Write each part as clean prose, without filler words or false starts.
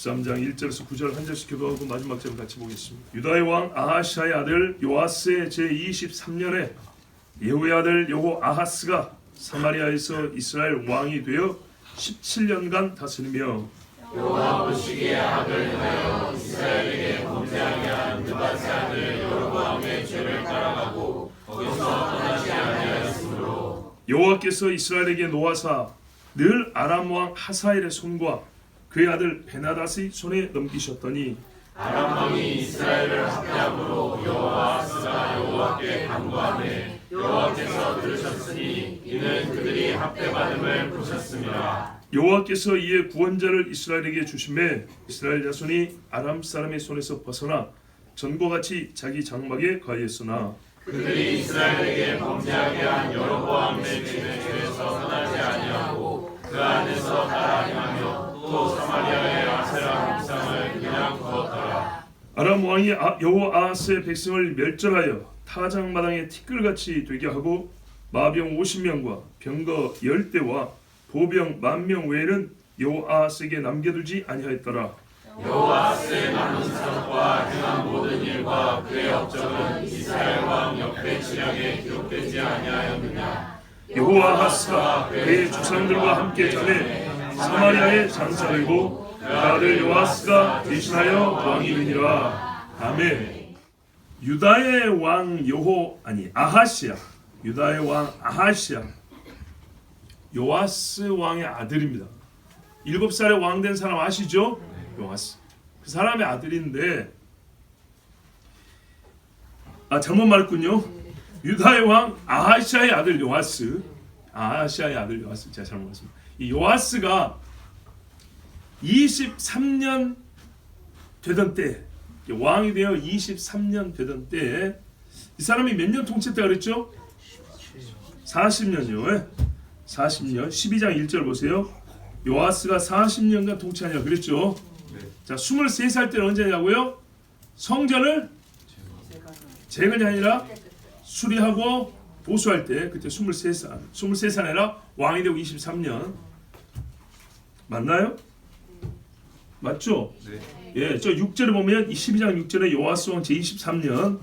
13장 1절에서 9절 한 절씩 교도하고 마지막 절 같이 보겠습니다. 유다의 왕 아하시아의 아들 요아스의 제23년에 예후의 아들 여호아하스가 사마리아에서 이스라엘 왕이 되어 17년간 다스리며 여호와 보시기에 악을 행하여 이스라엘에게 범죄하게 한 느밧의 아들 여로보암의 죄를 따라가고 거기서 떠나지 아니하였으므로 여호와께서 이스라엘에게 노하사 늘 아람 왕 하사엘의 손과 그의 아들 베나닷의 손에 넘기셨더니 아람 왕이 이스라엘을 학대함으로 여호아스가 여호와께 간구하매 여호와께서 들으셨으니 이는 그들이 학대받음을 보셨습니다. 여호와께서 이에 구원자를 이스라엘에게 주심에 이스라엘 자손이 아람 사람의 손에서 벗어나 전과 같이 자기 장막에 거하였으나 그들이 이스라엘에게 범죄하게 한 여로보암의 죄에서 떠나지 아니하고 그 안에서 따라 행하며 또 사마리아의 아세라 목상을 그냥 두었더라. 아람 왕이 여호아하스의 백성을 멸절하여 타작마당에 티끌같이 되게 하고 마병 50명과 병거 10대와 보병 10,000명 외에는 여호아하스에게 남겨두지 아니하였더라. 여호아스의 많은 사역과 행한 모든 일과 그의 업적은 이스라엘 왕 역대 지략에 기록되지 아니하였느냐. 여호아하스가 그의 조상들과 함께 자매 사마리아에 장사되고 그 아들 요아스가 대신하여 왕이 되니라. 아멘. 유다의 왕 아하시아, 유다의 왕 아하시아, 요아스 왕의 아들입니다. 7살에 왕 된 사람 아시죠? 요아스. 그 사람의 아들인데 잘못 말했군요. 유다의 왕 아하시아의 아들 요아스. 아하시아의 아들 요아스. 제가 잘못 말했습니다. 이 요아스가 23년 되던 때, 왕이 되어 23년 되던 때, 이 사람이 몇 년 통치했다 그랬죠? 40년이요. 40년. 12장 1절 보세요. 요아스가 40년간 통치하냐 그랬죠? 자, 23살 때는 언제냐고요? 성전을 재건이 아니라 수리하고 보수할 때, 그때 23살 아니라 왕이 되고 23년. 맞나요? 맞죠? 네. 예, 저 6절에 보면 12장 6절에 요아스 왕 제23년.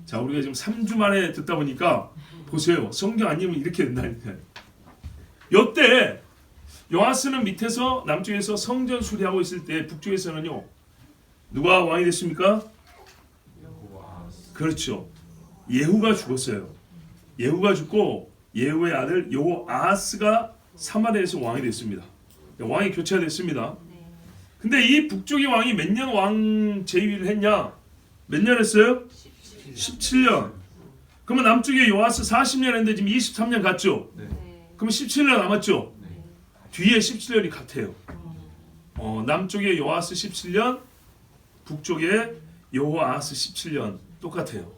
자, 우리가 지금 3주 만에 듣다 보니까 보세요. 성경 안 읽으면 이렇게 된다니까요. 요때 요아스는 밑에서 남쪽에서 성전 수리하고 있을 때 북쪽에서는요. 누가 왕이 됐습니까? 그렇죠. 예후가 죽었어요. 예후가 죽고 예후의 아들 여호아하스가 사마리아에서 왕이 됐습니다. 왕이 교체가 됐습니다. 근데 이 북쪽의 왕이 몇 년 왕 재위를 했냐? 몇 년 했어요? 17년. 그러면 남쪽에 요아스 40년 했는데 지금 23년 갔죠? 그럼 17년 남았죠? 뒤에 17년이 같아요. 남쪽에 요아스 17년, 북쪽에 여호아하스 17년 똑같아요.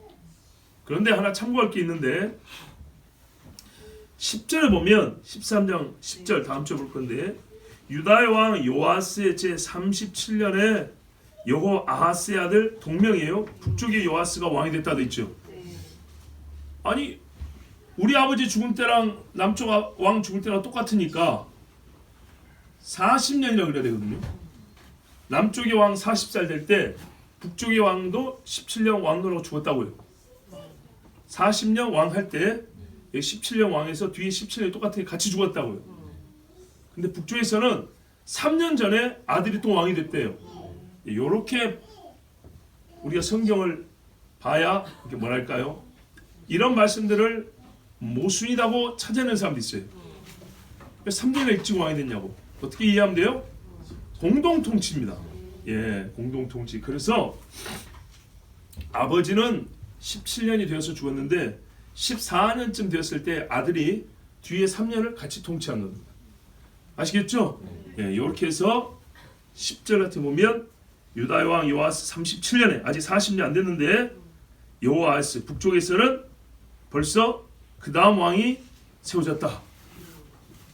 그런데 하나 참고할 게 있는데 10절에 보면 13장 10절 다음 주에 볼 건데 유다의 왕 요아스의 제37년에 여호아하스의 아들 동명이에요. 북쪽에 요아스가 왕이 됐다 돼 있죠. 아니 우리 아버지 죽은 때랑 남쪽 왕 죽을 때랑 똑같으니까 40년이라고 그래야 되거든요. 남쪽의 왕 40살 될 때 북쪽의 왕도 17년 왕노라고 죽었다고요. 40년 왕 할 때 17년 왕에서 뒤에 17년이 똑같으니 같이 죽었다고요. 근데 북쪽에서는 3년 전에 아들이 또 왕이 됐대요. 이렇게 우리가 성경을 봐야 이렇게 뭐랄까요? 이런 말씀들을 모순이라고 찾아내는 사람도 있어요. 왜 3년에 일찍 왕이 됐냐고. 어떻게 이해하면 돼요? 공동통치입니다. 예, 공동통치. 그래서 아버지는 17년이 되어서 죽었는데 14년쯤 되었을 때 아들이 뒤에 3년을 같이 통치한 겁니다. 아시겠죠? 예, 이렇게 해서 10절 같은 보면 유다의 왕 요아스 37년에 아직 40년 안 됐는데 여호아하스 북쪽에서는 벌써 그 다음 왕이 세워졌다.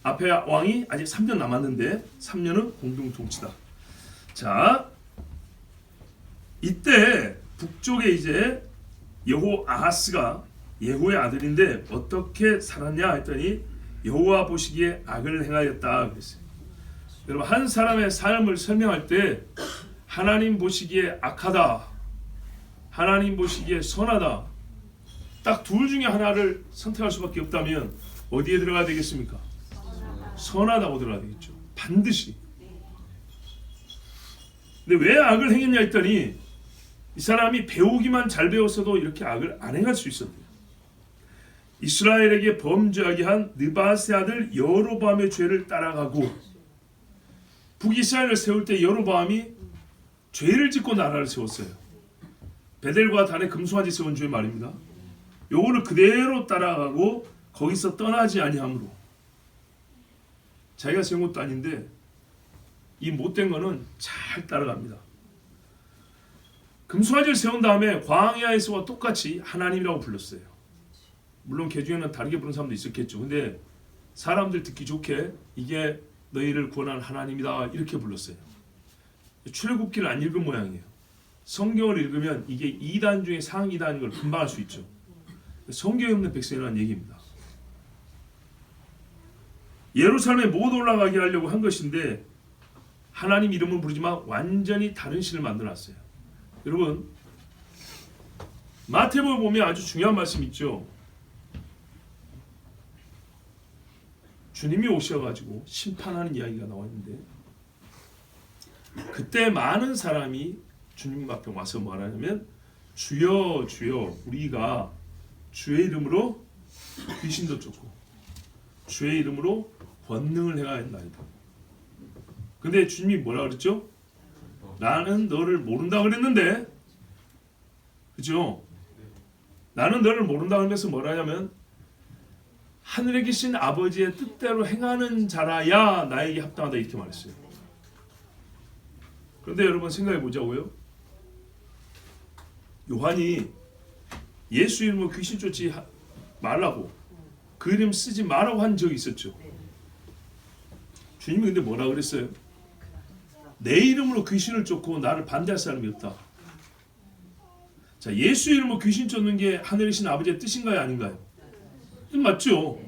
앞에 왕이 아직 3년 남았는데 3년은 공동통치다. 자, 이때 북쪽에 이제 여호아하스가 예후의 아들인데 어떻게 살았냐 했더니 여호와 보시기에 악을 행하였다 그랬어요. 여러분 한 사람의 삶을 설명할 때 하나님 보시기에 악하다, 하나님 보시기에 선하다, 딱 둘 중에 하나를 선택할 수밖에 없다면 어디에 들어가야 되겠습니까? 선하다고 들어가야 되겠죠. 반드시. 근데 왜 악을 행했냐 했더니 이 사람이 배우기만 잘 배웠어도 이렇게 악을 안 행할 수 있었대요. 이스라엘에게 범죄하게 한 느바세 아들 여로보암의 죄를 따라가고, 북이스라엘을 세울 때 여로보암이 죄를 짓고 나라를 세웠어요. 베델과 단에 금송아지 세운 죄 말입니다. 요거를 그대로 따라가고 거기서 떠나지 아니함으로, 자기가 세운 것도 아닌데 이 못된 거는 잘 따라갑니다. 금송아지를 세운 다음에 광야에서와 똑같이 하나님이라고 불렀어요. 물론 그 중에는 다르게 부르는 사람도 있었겠죠. 근데 사람들 듣기 좋게 이게 너희를 구원한 하나님이다 이렇게 불렀어요. 출애굽기를 안 읽은 모양이에요. 성경을 읽으면 이게 2단 중에 상이단인 걸 금방 알 수 있죠. 성경에 없는 백성이라는 얘기입니다. 예루살렘에 못 올라가게 하려고 한 것인데 하나님 이름을 부르지만 완전히 다른 신을 만들어놨어요. 여러분, 마태복음 보면 아주 중요한 말씀 있죠. 주님이 오셔가지고 심판하는 이야기가 나와 있는데, 그때 많은 사람이 주님 앞에 와서 말하냐면, 주여 주여 우리가 주의 이름으로 귀신도 쫓고 주의 이름으로 권능을 행하였나이다. 근데 주님이 뭐라 그랬죠? 나는 너를 모른다 그랬는데, 그죠? 나는 너를 모른다 그러면서 뭐라 하냐면, 하늘에 계신 아버지의 뜻대로 행하는 자라야 나에게 합당하다 이렇게 말했어요. 그런데 여러분 생각해 보자고요. 요한이 예수 이름으로 귀신 쫓지 말라고, 그 이름 쓰지 말라고 한 적이 있었죠. 주님이 근데 뭐라 그랬어요? 내 이름으로 귀신을 쫓고 나를 반대할 사람이 없다. 자, 예수 이름으로 귀신 쫓는 게 하늘에 계신 아버지의 뜻인가요, 아닌가요? 맞죠.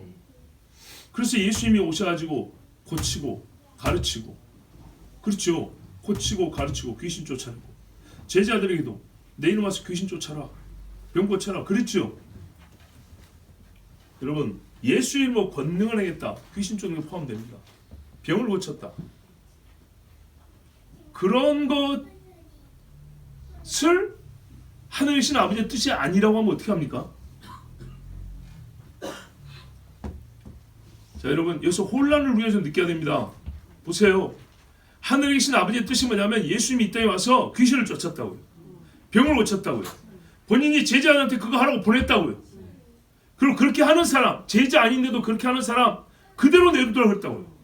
그래서 예수님이 오셔가지고 고치고 가르치고, 그렇죠. 고치고 가르치고 귀신 쫓아내고, 제자들에게도 내 이름 와서 귀신 쫓아라, 병 고쳐라, 그랬죠. 여러분, 예수 이름으로 권능을 행했다, 귀신 쫓는 게 포함됩니다. 병을 고쳤다. 그런 것을 하늘에 계신 아버지의 뜻이 아니라고 하면 어떻게 합니까? 자, 여러분, 여기서 혼란을 우리가 좀 느껴야 됩니다. 보세요. 하늘에 계신 아버지의 뜻이 뭐냐면 예수님이 이 땅에 와서 귀신을 쫓았다고요. 병을 고쳤다고요. 본인이 제자들한테 그거 하라고 보냈다고요. 그리고 그렇게 하는 사람, 제자 아닌데도 그렇게 하는 사람 그대로 내두더라고 그랬다고요.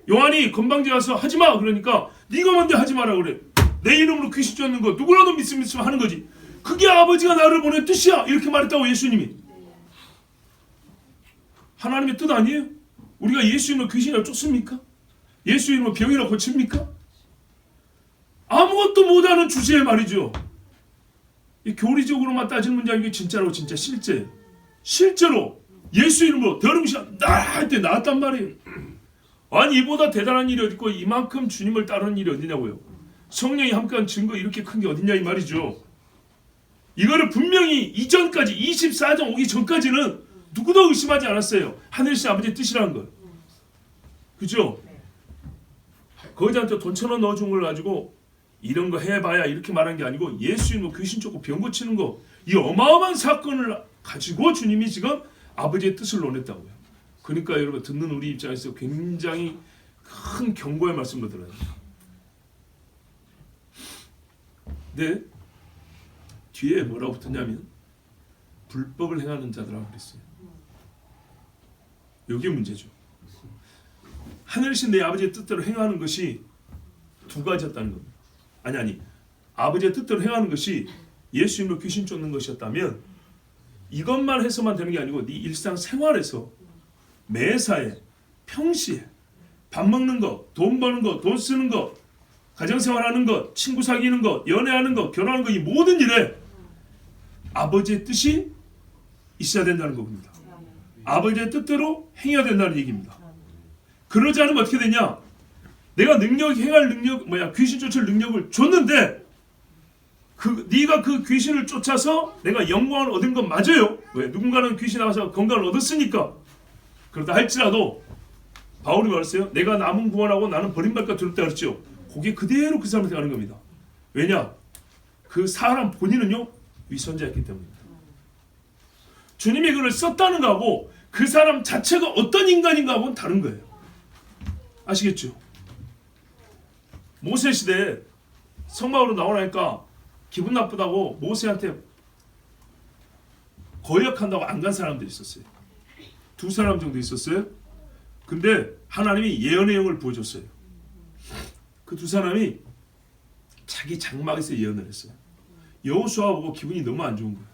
요한이 건방지 가서 하지마 그러니까 네가 먼저 하지 마라 그래. 내 이름으로 귀신 쫓는 거 누구라도 믿으면 하는 거지. 그게 아버지가 나를 보낸 뜻이야 이렇게 말했다고 예수님이. 하나님의 뜻 아니에요? 우리가 예수 이름으로 귀신을 쫓습니까? 예수 이름으로 병이라 고칩니까? 아무것도 못하는 주제에 말이죠. 이 교리적으로만 따지는 문제 아니고 진짜로 진짜 실제로 예수 이름으로 더러운 시간 할 때 나왔단 말이에요. 아니 이보다 대단한 일이 어디 있고 이만큼 주님을 따르는 일이 어디냐고요. 성령이 함께한 증거 이렇게 큰 게 어딨냐 이 말이죠. 이거를 분명히 이전까지 24장 오기 전까지는 누구도 의심하지 않았어요. 하늘신 아버지의 뜻이라는 걸. 그죠? 거기한테 돈 1,000원 넣어준 걸 가지고 이런 거 해봐야 이렇게 말한 게 아니고 예수 이름으로 귀신 쫓고 병 고치는 거, 이 어마어마한 사건을 가지고 주님이 지금 아버지의 뜻을 논했다고요. 그러니까 여러분 듣는 우리 입장에서 굉장히 큰 경고의 말씀을 들어요. 근데 뒤에 뭐라고 붙었냐면 불법을 행하는 자들이라고 그랬어요. 이게 문제죠. 하늘이신 내 아버지의 뜻대로 행하는 것이 두 가지였다는 겁니다. 아니 아버지의 뜻대로 행하는 것이 예수 이름으로 귀신 쫓는 것이었다면 이것만 해서만 되는 게 아니고 네 일상생활에서 매사에 평시에 밥 먹는 거, 돈 버는 거, 돈 쓰는 거, 가정생활하는 거, 친구 사귀는 거, 연애하는 거, 결혼하는 거, 이 모든 일에 아버지의 뜻이 있어야 된다는 겁니다. 아버지의 뜻대로 행해야 된다는 얘기입니다. 그러지 않으면 어떻게 되냐? 내가 행할 능력 귀신 쫓을 능력을 줬는데 네가 그 귀신을 쫓아서 내가 영광을 얻은 건 맞아요. 왜? 누군가는 귀신 나가서 건강을 얻었으니까. 그러다 할지라도 바울이 말했어요. 내가 남은 구원하고 나는 버림받을까 두렵다 그랬죠. 그게 그대로 그 사람한테 가는 겁니다. 왜냐? 그 사람 본인은요 위선자였기 때문입니다. 주님이 그를 썼다는 거하고 그 사람 자체가 어떤 인간인가 하고는 다른 거예요. 아시겠죠? 모세 시대에 성막으로 나오라니까 기분 나쁘다고 모세한테 거역한다고 안 간 사람들이 있었어요. 2사람 정도 있었어요. 근데 하나님이 예언의 영을 보여줬어요. 그 2사람이 자기 장막에서 예언을 했어요. 여호수아 보고 기분이 너무 안 좋은 거예요.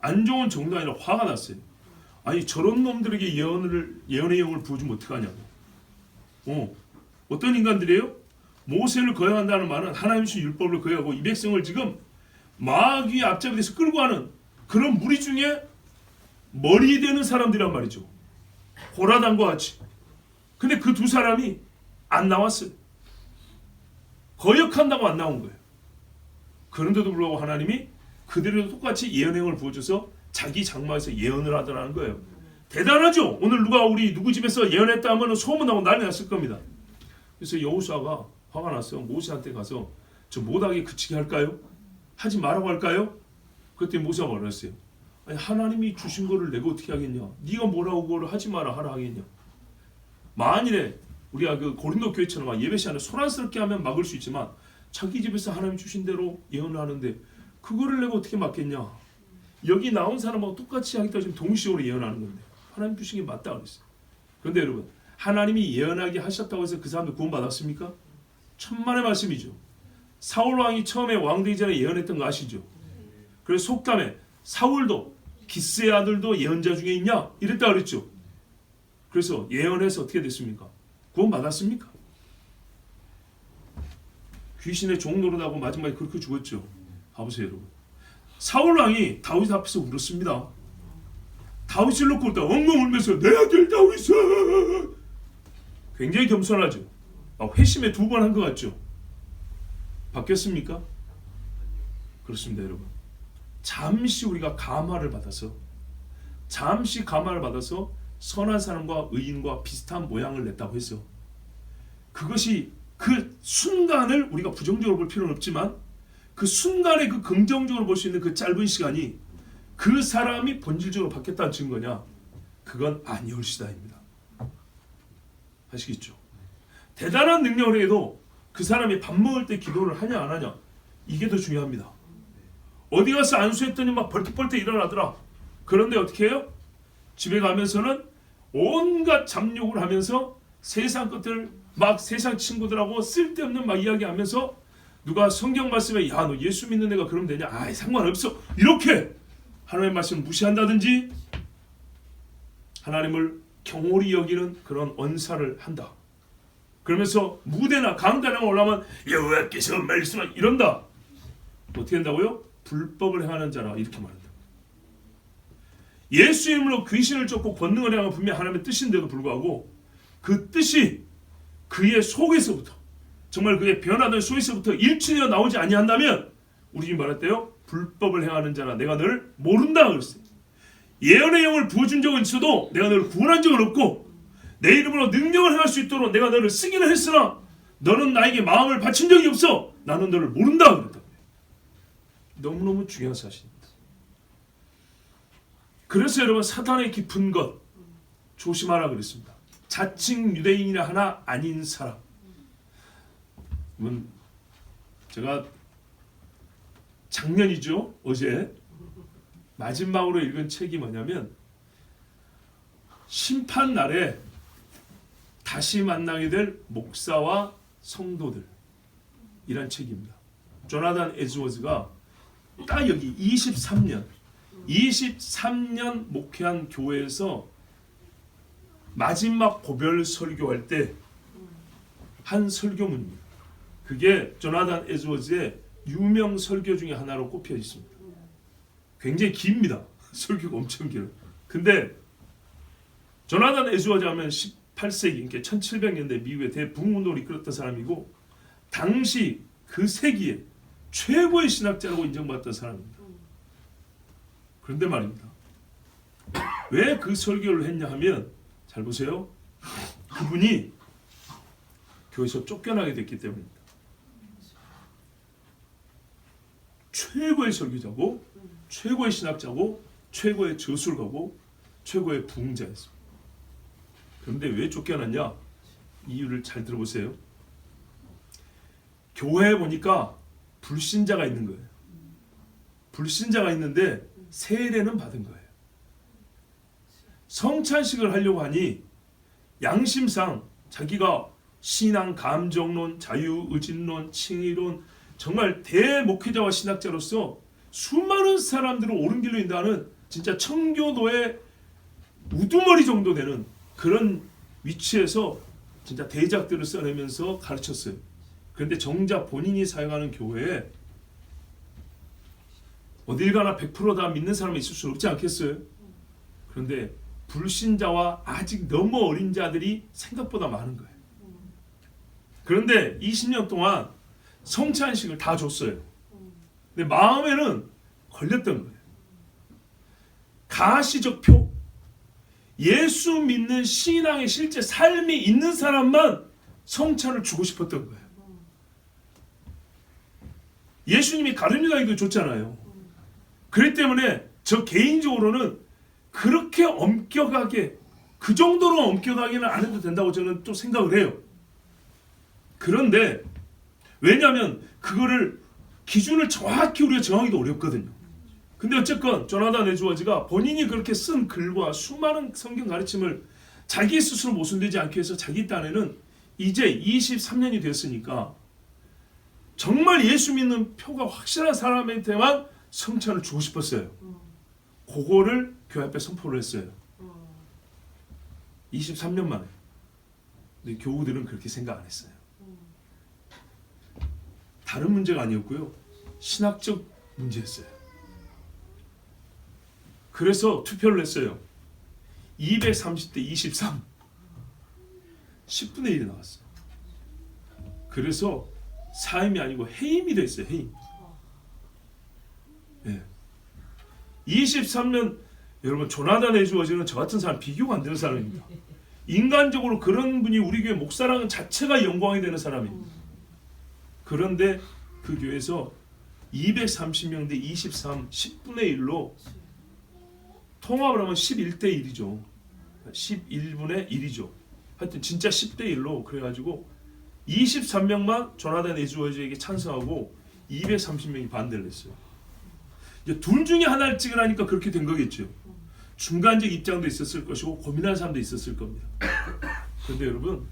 안 좋은 정도 아니라 화가 났어요. 아니 저런 놈들에게 예언의 영을 부어주면 어떡하냐고. 어떤 인간들이에요? 모세를 거역한다는 말은 하나님 주신 율법을 거역하고 이 백성을 지금 마귀의 앞잡이 돼서 끌고 가는 그런 무리 중에 머리 되는 사람들이란 말이죠. 고라단과 같이. 근데 그 2사람이 안 나왔어요. 거역한다고 안 나온 거예요. 그런데도 불구하고 하나님이 그들에도 똑같이 예언행을 부어줘서 자기 장막에서 예언을 하더라는 거예요. 대단하죠? 오늘 누구 집에서 예언했다 하면 소문나고 난리 났을 겁니다. 그래서 여호수아가 화가 났어요. 모세한테 가서 저 못하게 그치게 할까요? 하지 말라고 할까요? 그랬더니 모세가 뭐라 했어요? 아니 하나님이 주신 거를 내가 어떻게 하겠냐? 네가 뭐라고 그걸 하지 마라 하라 하겠냐? 만일에 우리가 그 고린도 교회처럼 예배 시간에 소란스럽게 하면 막을 수 있지만 자기 집에서 하나님 주신 대로 예언을 하는데 그거를 내가 어떻게 막겠냐? 여기 나온 사람하고 똑같이 하겠다 지금 동시적으로 예언하는 건데 하나님 주신 게 맞다 그랬어요. 그런데 여러분 하나님이 예언하게 하셨다고 해서 그 사람들 구원받았습니까? 천만의 말씀이죠. 사울 왕이 처음에 왕 되기 전에 예언했던 거 아시죠? 그래서 속담에 사울도 기스의 아들도 예언자 중에 있냐? 이랬다 그랬죠. 그래서 예언해서 어떻게 됐습니까? 구원받았습니까? 귀신의 종 노릇하고 마지막에 그렇게 죽었죠. 봐보세요 여러분. 사울 왕이 다윗 앞에서 울었습니다. 다윗을 놓고 울다 엉엉 울면서 내 아들 다윗아. 굉장히 겸손하죠. 회심에 2번 한 것 같죠. 바뀌었습니까? 그렇습니다 여러분. 잠시 우리가 감화를 받아서 선한 사람과 의인과 비슷한 모양을 냈다고 해서 그것이 그 순간을 우리가 부정적으로 볼 필요는 없지만 그 순간에 그 긍정적으로 볼 수 있는 그 짧은 시간이 그 사람이 본질적으로 바뀌었다는 증거냐? 그건 아니올시다입니다. 아시겠죠? 대단한 능력을 해도 그 사람이 밥 먹을 때 기도를 하냐 안 하냐 이게 더 중요합니다. 어디 가서 안수했더니 막 벌떡벌떡 일어나더라. 그런데 어떻게 해요? 집에 가면서는 온갖 잡욕을 하면서 세상 것들 막 세상 친구들하고 쓸데없는 막 이야기하면서 누가 성경 말씀에 야 너 예수 믿는 애가 그러면 되냐? 아이 상관없어. 이렇게 하나님의 말씀을 무시한다든지 하나님을 경홀히 여기는 그런 언사를 한다. 그러면서 무대나 강단에 올라가면 여호와께서 말씀을 이런다. 어떻게 한다고요? 불법을 행하는 자라 이렇게 말한다. 예수 이름으로 귀신을 쫓고 권능을 행하는 분명히 하나님의 뜻인데도 불구하고 그 뜻이 그의 속에서부터 정말 그의 변화된 속에서부터 일치되어 나오지 아니한다면 우리 지금 말했대요. 불법을 행하는 자라 내가 너를 모른다 그랬어요. 예언의 영을 부어준 적은 있어도 내가 너를 구원한 적은 없고 내 이름으로 능력을 행할 수 있도록 내가 너를 쓰기는 했으나 너는 나에게 마음을 바친 적이 없어. 나는 너를 모른다 그랬다고요. 너무너무 중요한 사실입니다. 그래서 여러분 사탄의 깊은 것 조심하라 그랬습니다. 자칭 유대인이라 하나 아닌 사람. 제가 작년이죠. 어제 마지막으로 읽은 책이 뭐냐면 심판날에 다시 만나게 될 목사와 성도들 이란 책입니다. 조나단 에즈워즈가 딱 여기 23년 목회한 교회에서 마지막 고별 설교할 때 한 설교문입니다. 그게 조나단 에즈워즈의 유명 설교 중에 하나로 꼽혀 있습니다. 굉장히 깁니다. 설교가 엄청 길어요. 근데 조나단 에즈워즈 하면 18세기, 그러니까 1700년대 미국의 대붕운동을 이끌었던 사람이고 당시 그 세기에 최고의 신학자라고 인정받았던 사람입니다. 그런데 말입니다. 왜 그 설교를 했냐 하면 잘 보세요. 그분이 교회에서 쫓겨나게 됐기 때문입니다. 최고의 설교자고 최고의 신학자고 최고의 저술가고 최고의 부흥자였습니다. 그런데 왜 쫓겨났냐? 이유를 잘 들어보세요. 교회에 보니까 불신자가 있는 거예요. 불신자가 있는데 세례는 받은 거예요. 성찬식을 하려고 하니 양심상 자기가 신앙, 감정론, 자유의진론, 칭의론 정말 대목회자와 신학자로서 수많은 사람들을 옳은 길로 인도하는 진짜 청교도의 우두머리 정도 되는 그런 위치에서 진짜 대작들을 써내면서 가르쳤어요. 그런데 정작 본인이 사역하는 교회에 어딜 가나 100% 다 믿는 사람이 있을 수 없지 않겠어요? 그런데 불신자와 아직 너무 어린 자들이 생각보다 많은 거예요. 그런데 20년 동안 성찬식을 다 줬어요. 근데 마음에는 걸렸던 거예요. 가시적 표, 예수 믿는 신앙의 실제 삶이 있는 사람만 성찬을 주고 싶었던 거예요. 예수님이 가룟유다에도 줬잖아요. 그렇기 때문에 저 개인적으로는 그렇게 엄격하게, 그 정도로 엄격하게는 안 해도 된다고 저는 또 생각을 해요. 그런데 왜냐하면 그거를 기준을 정확히 우리가 정하기도 어렵거든요. 근데 어쨌건 조나단 에드워즈가 본인이 그렇게 쓴 글과 수많은 성경 가르침을 자기 스스로 모순되지 않기 위해서 자기 딴에는 이제 23년이 됐으니까 정말 예수 믿는 표가 확실한 사람한테만 성찬을 주고 싶었어요. 그거를 교회 앞에 선포를 했어요. 23년 만에. 근데 교우들은 그렇게 생각 안 했어요. 다른 문제가 아니었고요. 신학적 문제였어요. 그래서 투표를 했어요. 230대 23. 10분의 1이 나왔어요. 그래서 사임이 아니고 해임이 됐어요. 해임. 네. 23년 여러분 조나단 에드워즈는 저 같은 사람 비교가 안 되는 사람입니다. 인간적으로 그런 분이 우리 교회 목사라는 자체가 영광이 되는 사람입니다. 그런데 그 교회에서 230명 대 23, 10분의 1로 통합을 하면 11대 1이죠. 11분의 1이죠. 하여튼 진짜 10대 1로 그래가지고 23명만 조나단 에드워즈에게 찬성하고 230명이 반대를 했어요. 이제 둘 중에 하나를 찍으라니까 그렇게 된 거겠죠. 중간적 입장도 있었을 것이고 고민하는 사람도 있었을 겁니다. 그런데 여러분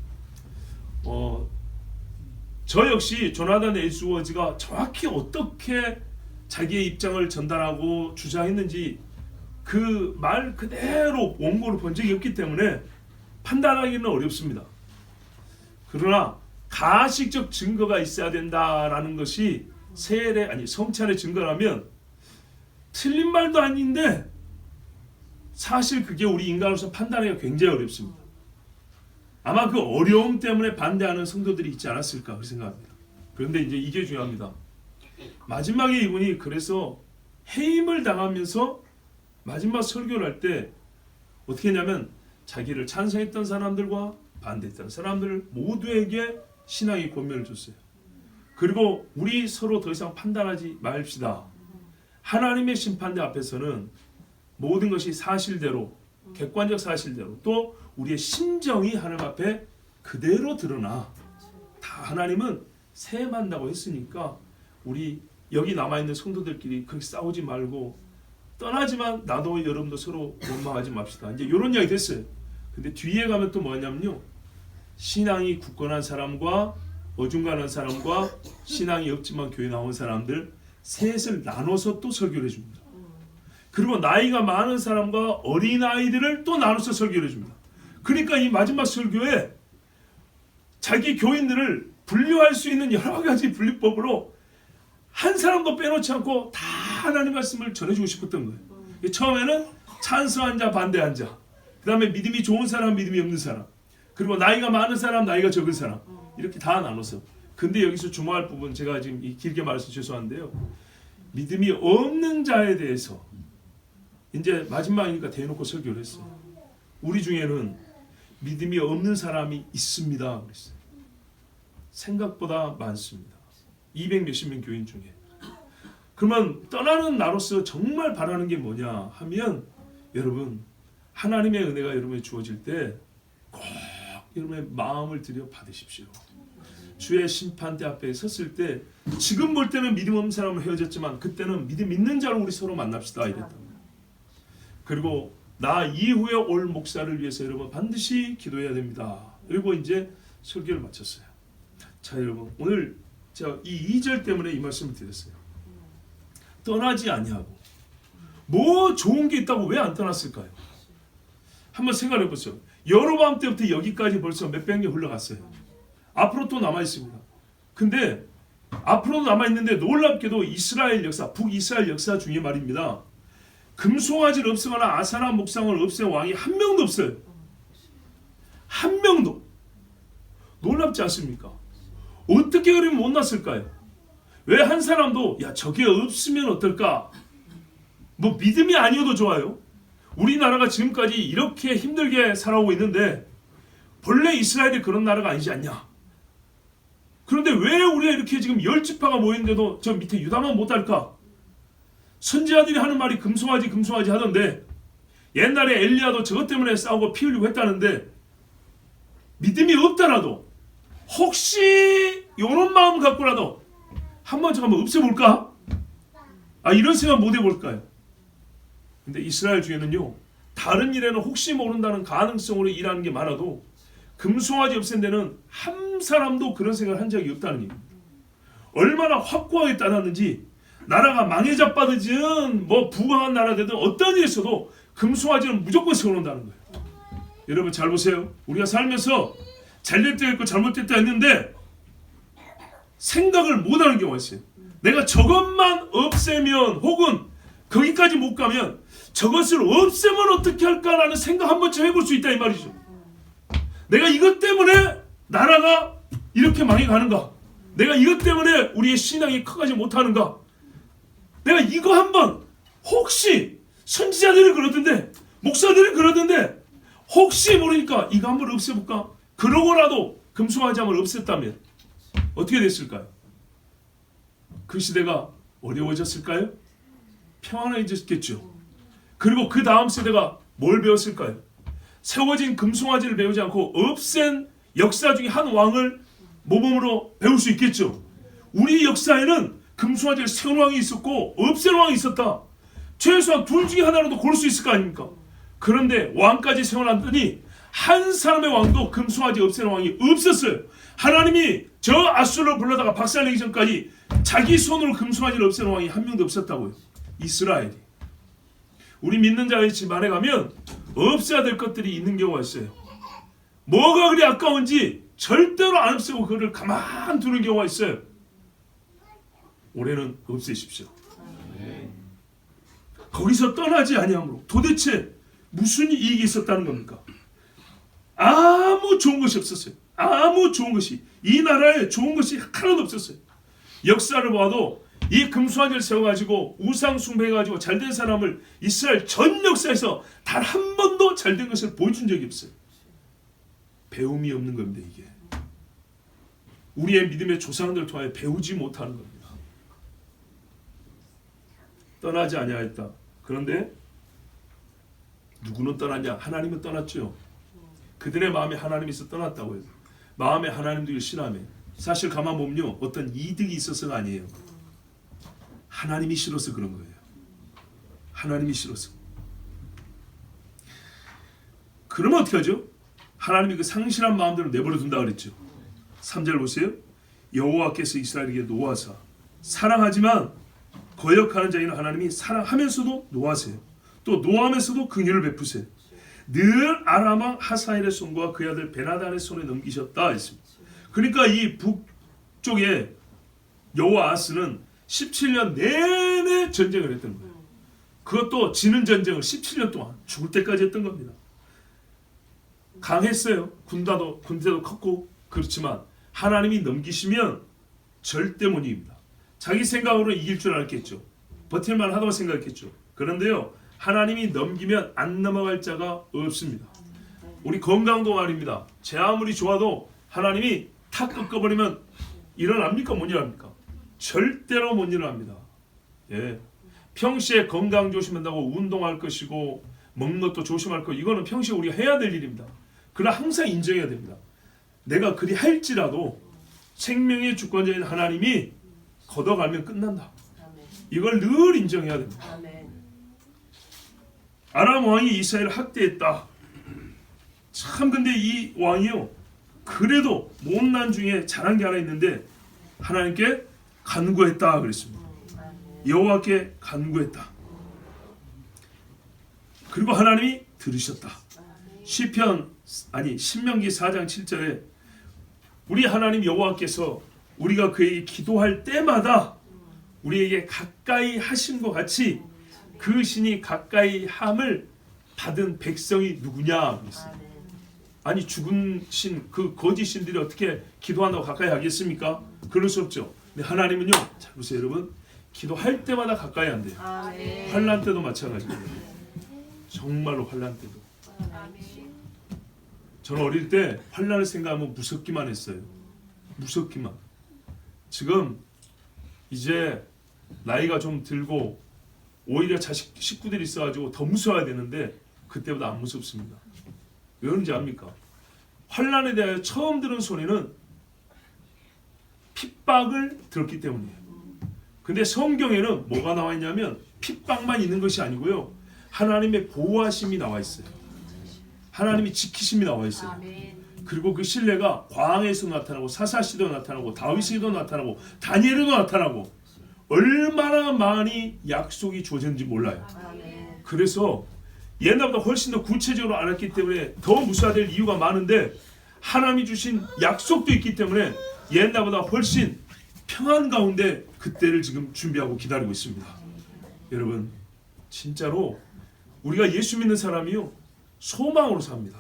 저 역시 조나단 에드워즈가 정확히 어떻게 자기의 입장을 전달하고 주장했는지 그 말 그대로 원고를 본 적이 없기 때문에 판단하기는 어렵습니다. 그러나 가식적 증거가 있어야 된다라는 것이 세례 아니 성찬의 증거라면 틀린 말도 아닌데 사실 그게 우리 인간으로서 판단하기가 굉장히 어렵습니다. 아마 그 어려움 때문에 반대하는 성도들이 있지 않았을까 그렇게 생각합니다. 그런데 이제 이게 중요합니다. 마지막에 이분이 그래서 해임을 당하면서 마지막 설교를 할 때 어떻게 했냐면 자기를 찬성했던 사람들과 반대했던 사람들 모두에게 신앙의 권면을 줬어요. 그리고 우리 서로 더 이상 판단하지 맙시다. 하나님의 심판대 앞에서는 모든 것이 사실대로 객관적 사실대로 또 우리의 심정이 하나님 앞에 그대로 드러나. 다 하나님은 세만다고 했으니까 우리 여기 남아있는 성도들끼리 그렇게 싸우지 말고 떠나지만 나도 여러분도 서로 원망하지 맙시다. 이제 이런 이야기 됐어요. 근데 뒤에 가면 또 뭐냐면요. 신앙이 굳건한 사람과 어중간한 사람과 신앙이 없지만 교회 나온 사람들 셋을 나눠서 또 설교를 해줍니다. 그리고 나이가 많은 사람과 어린아이들을 또 나눠서 설교를 해줍니다. 그러니까 이 마지막 설교에 자기 교인들을 분류할 수 있는 여러 가지 분류법으로 한 사람도 빼놓지 않고 다 하나님 말씀을 전해주고 싶었던 거예요. 처음에는 찬성한 자 반대한 자, 그 다음에 믿음이 좋은 사람 믿음이 없는 사람, 그 그리고 나이가 많은 사람, 나이가 적은 사람 이렇게 다 나눠서. 근데 여기서 주목할 부분 제가 지금 길게 말해서 죄송한데요. 믿음이 없는 자에 대해서 이제 마지막이니까 대놓고 설교를 했어요. 우리 중에는 믿음이 없는 사람이 있습니다. 그랬어요. 생각보다 많습니다. 200 몇십 명 교인 중에. 그러면 떠나는 나로서 정말 바라는 게 뭐냐 하면 여러분 하나님의 은혜가 여러분에게 주어질 때 꼭 여러분의 마음을 들여 받으십시오. 주의 심판대 앞에 섰을 때 지금 볼 때는 믿음 없는 사람을 헤어졌지만 그때는 믿음 있는 자로 우리 서로 만납시다 이랬다. 그리고 나 이후에 올 목사를 위해서 여러분 반드시 기도해야 됩니다. 그리고 이제 설교를 마쳤어요. 자 여러분 오늘 제가 이 2절 때문에 이 말씀을 드렸어요. 떠나지 아니하고 뭐 좋은 게 있다고 왜 안 떠났을까요? 한번 생각해 보세요. 여로보암 때부터 여기까지 벌써 몇백 년 흘러갔어요. 앞으로 또 남아 있습니다. 근데 앞으로도 남아 있는데 놀랍게도 이스라엘 역사, 북이스라엘 역사 중에 말입니다. 금송아지를 없애거나 아사라 목상을 없앤 왕이 한 명도 없어요. 한 명도. 놀랍지 않습니까? 어떻게 그러면 못 났을까요? 왜 한 사람도 야 저게 없으면 어떨까? 뭐 믿음이 아니어도 좋아요. 우리나라가 지금까지 이렇게 힘들게 살아오고 있는데 본래 이스라엘이 그런 나라가 아니지 않냐? 그런데 왜 우리가 이렇게 지금 10지파가 모였는데도 저 밑에 유다만 못할까? 선지자들이 하는 말이 금송아지 하던데 옛날에 엘리야도 저것 때문에 싸우고 피 흘리고 했다는데 믿음이 없더라도 혹시 이런 마음 갖고라도 한번 잠깐만 없애볼까? 이런 생각 못 해볼까요? 근데 이스라엘 중에는요 다른 일에는 혹시 모른다는 가능성으로 일하는 게 많아도 금송아지 없앤 데는 한 사람도 그런 생각을 한 적이 없다는 얘기입니다. 얼마나 확고하게 따랐는지 나라가 망해자 빠지든 뭐 부강한 나라 되든 어떤 일이 있어도 금송아지는 무조건 세워놓는다는 거예요. 여러분 잘 보세요. 우리가 살면서 잘될 때가 있고 잘못될 때가 있는데 생각을 못하는 경우가 있어요. 내가 저것만 없애면 혹은 거기까지 못 가면 저것을 없애면 어떻게 할까라는 생각 한 번쯤 해볼 수 있다 이 말이죠. 내가 이것 때문에 나라가 이렇게 망해가는가? 내가 이것 때문에 우리의 신앙이 커가지 못하는가? 내가 이거 한번 혹시 선지자들이 그러던데 목사들이 그러던데 혹시 모르니까 이거 한번 없애볼까? 그러고라도 금송아지 한번 없앴다면 어떻게 됐을까요? 그 시대가 어려워졌을까요? 평안해졌겠죠. 그리고 그 다음 세대가 뭘 배웠을까요? 세워진 금송아지를 배우지 않고 없앤 역사 중에 한 왕을 모범으로 배울 수 있겠죠. 우리 역사에는 금송아지를 세운 왕이 있었고 없앤 왕이 있었다. 최소한 둘 중에 하나라도 고를 수 있을 거 아닙니까? 그런데 왕까지 세워놨더니 한 사람의 왕도 금송아지 없앤 왕이 없었어요. 하나님이 저 아수르를 불러다가 박살내기 전까지 자기 손으로 금송아지를 없앤 왕이 한 명도 없었다고요. 이스라엘이. 우리 믿는 자의 집 안에 가면 없애야 될 것들이 있는 경우가 있어요. 뭐가 그리 아까운지 절대로 안 없애고 그거를 가만 두는 경우가 있어요. 올해는 없애십시오. 거기서 떠나지 아니함으로 도대체 무슨 이익이 있었다는 겁니까? 아무 좋은 것이 없었어요. 아무 좋은 것이 이 나라에 좋은 것이 하나도 없었어요. 역사를 봐도 이 금송아지를 세워가지고 우상 숭배해가지고 잘된 사람을 이스라엘 전 역사에서 단 한 번도 잘된 것을 보여준 적이 없어요. 배움이 없는 겁니다. 이게 우리의 믿음의 조상들을 통하여 배우지 못하는 겁니다. 떠나지 아니하였다. 그런데 누구는 떠났냐? 하나님은 떠났죠. 그들의 마음에 하나님이 있어 떠났다고 해요. 마음에 하나님도 신하며 사실 가만 보면요 어떤 이득이 있어서가 아니에요. 하나님이 싫어서 그런 거예요. 하나님이 싫어서. 그러면 어떻게 하죠? 하나님이 그 상실한 마음대로 내버려 둔다 그랬죠. 3절 보세요. 여호와께서 이스라엘에게 노하사 사랑하지만 거역하는 자에는 하나님이 사랑하면서도 노하세요. 또 노하면서도 긍휼을 베푸세요. 늘 아람왕 하사엘의 손과 그의 아들 베나단의 손에 넘기셨다 했습니다. 그러니까 이 북쪽에 여호아하스는 17년 내내 전쟁을 했던 거예요. 그것도 지는 전쟁을 17년 동안 죽을 때까지 했던 겁니다. 강했어요. 군대도 컸고. 그렇지만 하나님이 넘기시면 절대 못 이깁니다. 자기 생각으로 이길 줄 알았겠죠. 버틸만 하다고 생각했겠죠. 그런데요, 하나님이 넘기면 안 넘어갈 자가 없습니다. 우리 건강도 말입니다. 제 아무리 좋아도 하나님이 탁 꺾어버리면 일어납니까? 못 일어납니까? 절대로 못 일어납니다. 예. 평시에 건강 조심한다고 운동할 것이고 먹는 것도 조심할 거, 이거는 평시에 우리가 해야 될 일입니다. 그러나 항상 인정해야 됩니다. 내가 그리 할지라도 생명의 주권자인 하나님이 걷어가면 끝난다. 이걸 늘 인정해야 됩니다. 아람 왕이 이스라엘을 학대했다. 참, 근데 이 왕이요, 그래도 못난 중에 잘한 게 하나 있는데 하나님께 간구했다 그랬습니다. 여호와께 간구했다. 그리고 하나님이 들으셨다. 신명기 4장 7절에 우리 하나님 여호와께서 우리가 그에게 기도할 때마다 우리에게 가까이 하신 것 같이 그 신이 가까이 함을 받은 백성이 누구냐 그랬습니다. 아니, 죽은 신, 그 거짓 신들이 어떻게 기도한다고 가까이 하겠습니까? 그럴 수 없죠. 근데 하나님은요, 잘 보세요 여러분, 기도할 때마다 가까이 안 돼요. 환난 때도 마찬가지예요. 정말로 환난 때도. 저는 어릴 때 환난을 생각하면 무섭기만 했어요. 무섭기만. 지금 이제 나이가 좀 들고 오히려 식구들이 있어가지고 더 무서워야 되는데 그때보다 안 무섭습니다. 왜 그런지 압니까? 환난에 대하여 처음 들은 소리는 핍박을 들었기 때문이에요. 근데 성경에는 뭐가 나와 있냐면 핍박만 있는 것이 아니고요, 하나님의 보호하심이 나와 있어요. 하나님이 지키심이 나와 있어요. 그리고 그 신뢰가 광야에서 나타나고 사사시도 나타나고 다윗에도 나타나고 다니엘에도 나타나고 얼마나 많이 약속이 주어졌는지 몰라요. 그래서 옛날보다 훨씬 더 구체적으로 알았기 때문에 더 무사될 이유가 많은데, 하나님이 주신 약속도 있기 때문에 옛날보다 훨씬 평안 가운데 그때를 지금 준비하고 기다리고 있습니다. 여러분, 진짜로 우리가 예수 믿는 사람이요, 소망으로 삽니다.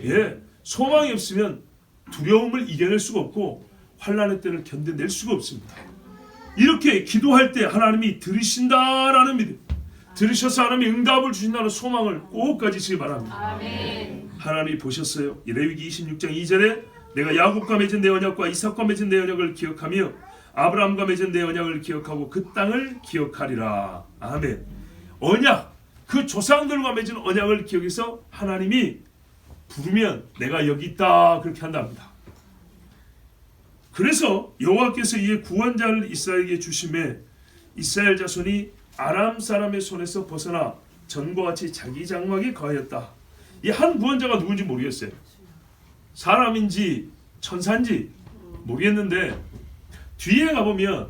예, 소망이 없으면 두려움을 이겨낼 수가 없고 환난의 때를 견뎌낼 수가 없습니다. 이렇게 기도할 때 하나님이 들으신다라는 믿음, 들으셔서 하나님이 응답을 주신다는 소망을 꼭 가지시기 바랍니다. 하나님이 보셨어요. 레위기 26장 2절에 내가 야곱과 맺은 내 언약과 이삭과 맺은 내 언약을 기억하며 아브라함과 맺은 내 언약을 기억하고 그 땅을 기억하리라. 아멘. 언약, 그 조상들과 맺은 언약을 기억해서 하나님이 부르면 내가 여기 있다 그렇게 한답니다. 그래서 여호와께서 이에 구원자를 이스라엘에게 주심에 이스라엘 자손이 아람 사람의 손에서 벗어나 전과 같이 자기 장막에 거하였다. 이 한 구원자가 누군지 모르겠어요. 사람인지 천사인지 모르겠는데 뒤에 가보면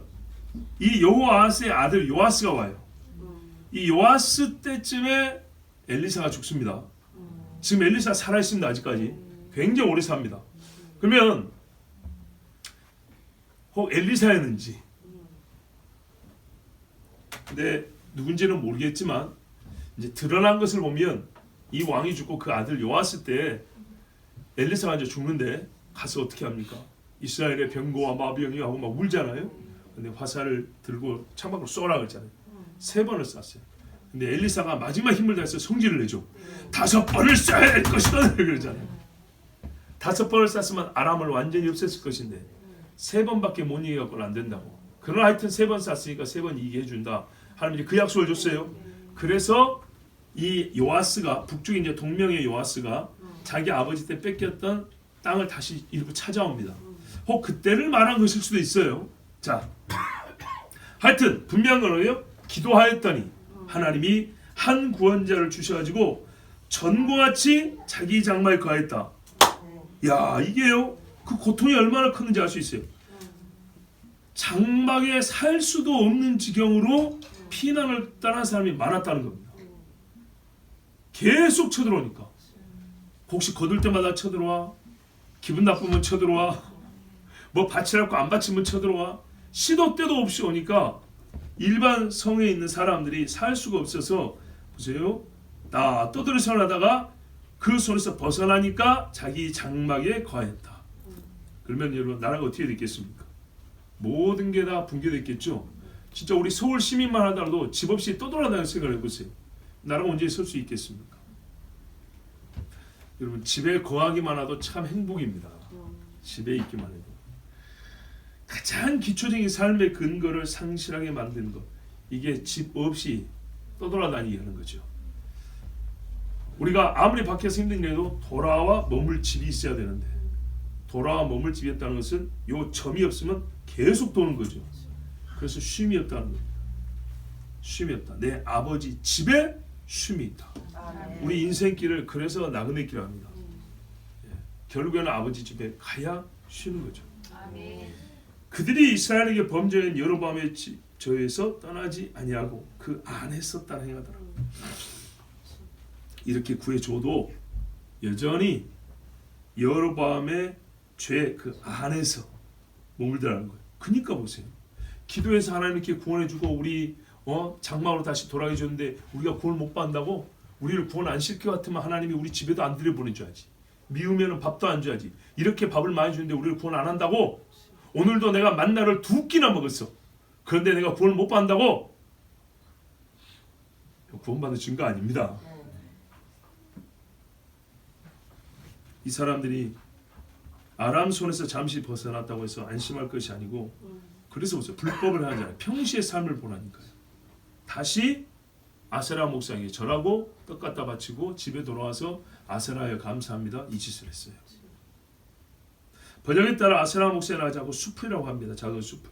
이 여호아스의 아들 요아스가 와요. 이 요아스 때쯤에 엘리사가 죽습니다. 지금 엘리사 살아있습니다. 아직까지 굉장히 오래 삽니다. 그러면 혹 엘리사였는지, 근데 누군지는 모르겠지만 이제 드러난 것을 보면 이 왕이 죽고 그 아들 요아스 때 엘리사가 이제 죽는데 가서 어떻게 합니까? 이스라엘의 병거와 마병이 하고 막 울잖아요. 근데 화살을 들고 창밖으로 쏘라 그랬잖아요. 3번을 쐈어요. 근데 엘리사가 마지막 힘을 다해서 성질을 내죠. 5번을 쏴야 될 것이다 그러잖아요. 5번을 쐈으면 아람을 완전히 없앴을 것인데 3번밖에 못 이겨갖고는 안 된다고. 그러나 하여튼 3번 쐈으니까 3번 이기게 해준다. 하나님이 그 약속을 줬어요. 그래서 이 요아스가, 북쪽에 이제 동명의 요아스가 자기 아버지 때 뺏겼던 땅을 다시 일부 찾아옵니다. 혹 그때를 말한 것일 수도 있어요. 자, 하여튼 분명한 거는요, 기도하였더니 하나님이 한 구원자를 주셔가지고 전과 같이 자기 장막에 거하였다. 야, 이게요, 그 고통이 얼마나 큰지 알 수 있어요. 장막에 살 수도 없는 지경으로 피난을 떠난 사람이 많았다는 겁니다. 계속 쳐들어오니까, 혹시 거둘 때마다 쳐들어와, 기분 나쁘면 쳐들어와, 뭐 바치라고 안 바치면 쳐들어와, 시도 때도 없이 오니까 일반 성에 있는 사람들이 살 수가 없어서, 보세요, 나 떠들어 생활하다가 그 손에서 벗어나니까 자기 장막에 거하였다. 그러면 여러분 나라가 어떻게 됐겠습니까? 모든 게 다 붕괴됐겠죠. 진짜 우리 서울 시민만 하더라도 집 없이 떠돌아다니는 생각을 해보세요. 나라가 언제 설 수 있겠습니까? 여러분 집에 거하기만 해도 참 행복입니다. 집에 있기만 해도. 가장 기초적인 삶의 근거를 상실하게 만든 것, 이게 집 없이 떠돌아다니게 하는 거죠. 우리가 아무리 밖에서 힘든데도 돌아와 머물 집이 있어야 되는데, 돌아와 머물 집이 없다는 것은 요 점이 없으면 계속 도는 거죠. 그래서 쉼이 없다는 겁니다. 쉼이 없다. 내 아버지 집에 쉼이 있다. 우리 인생길을 그래서 나그네 길 합니다. 결국에는 아버지 집에 가야 쉬는 거죠. 그들이 이스라엘에게 범죄한 여로보암의 저에서 떠나지 아니하고 그 안에서 따라 행하더라. 이렇게 구해줘도 여전히 여로보암의 죄 그 안에서 머물더라는 거예요. 그러니까 보세요. 기도해서 하나님께 구원해주고 우리 장막으로 다시 돌아가 줬는데 우리가 구원 못 받는다고? 우리를 구원 안 시킬 것 같으면 하나님이 우리 집에도 안 들여보내줘야지. 미우면 밥도 안 줘야지. 이렇게 밥을 많이 주는데 우리를 구원 안 한다고? 오늘도 내가 만나를 2끼나 먹었어. 그런데 내가 구원을 못 받는다고? 구원받은 증거 아닙니다. 이 사람들이 아람 손에서 잠시 벗어났다고 해서 안심할 것이 아니고, 그래서 보세요. 불법을 하잖아요. 평시의 삶을 보라니까요. 다시 아세라 목상에 절하고 떡 갖다 바치고 집에 돌아와서 아세라에 감사합니다. 이 짓을 했어요. 번역에 따라 아세라 목상에 나가지 않고 숲이라고 합니다. 작은 숲.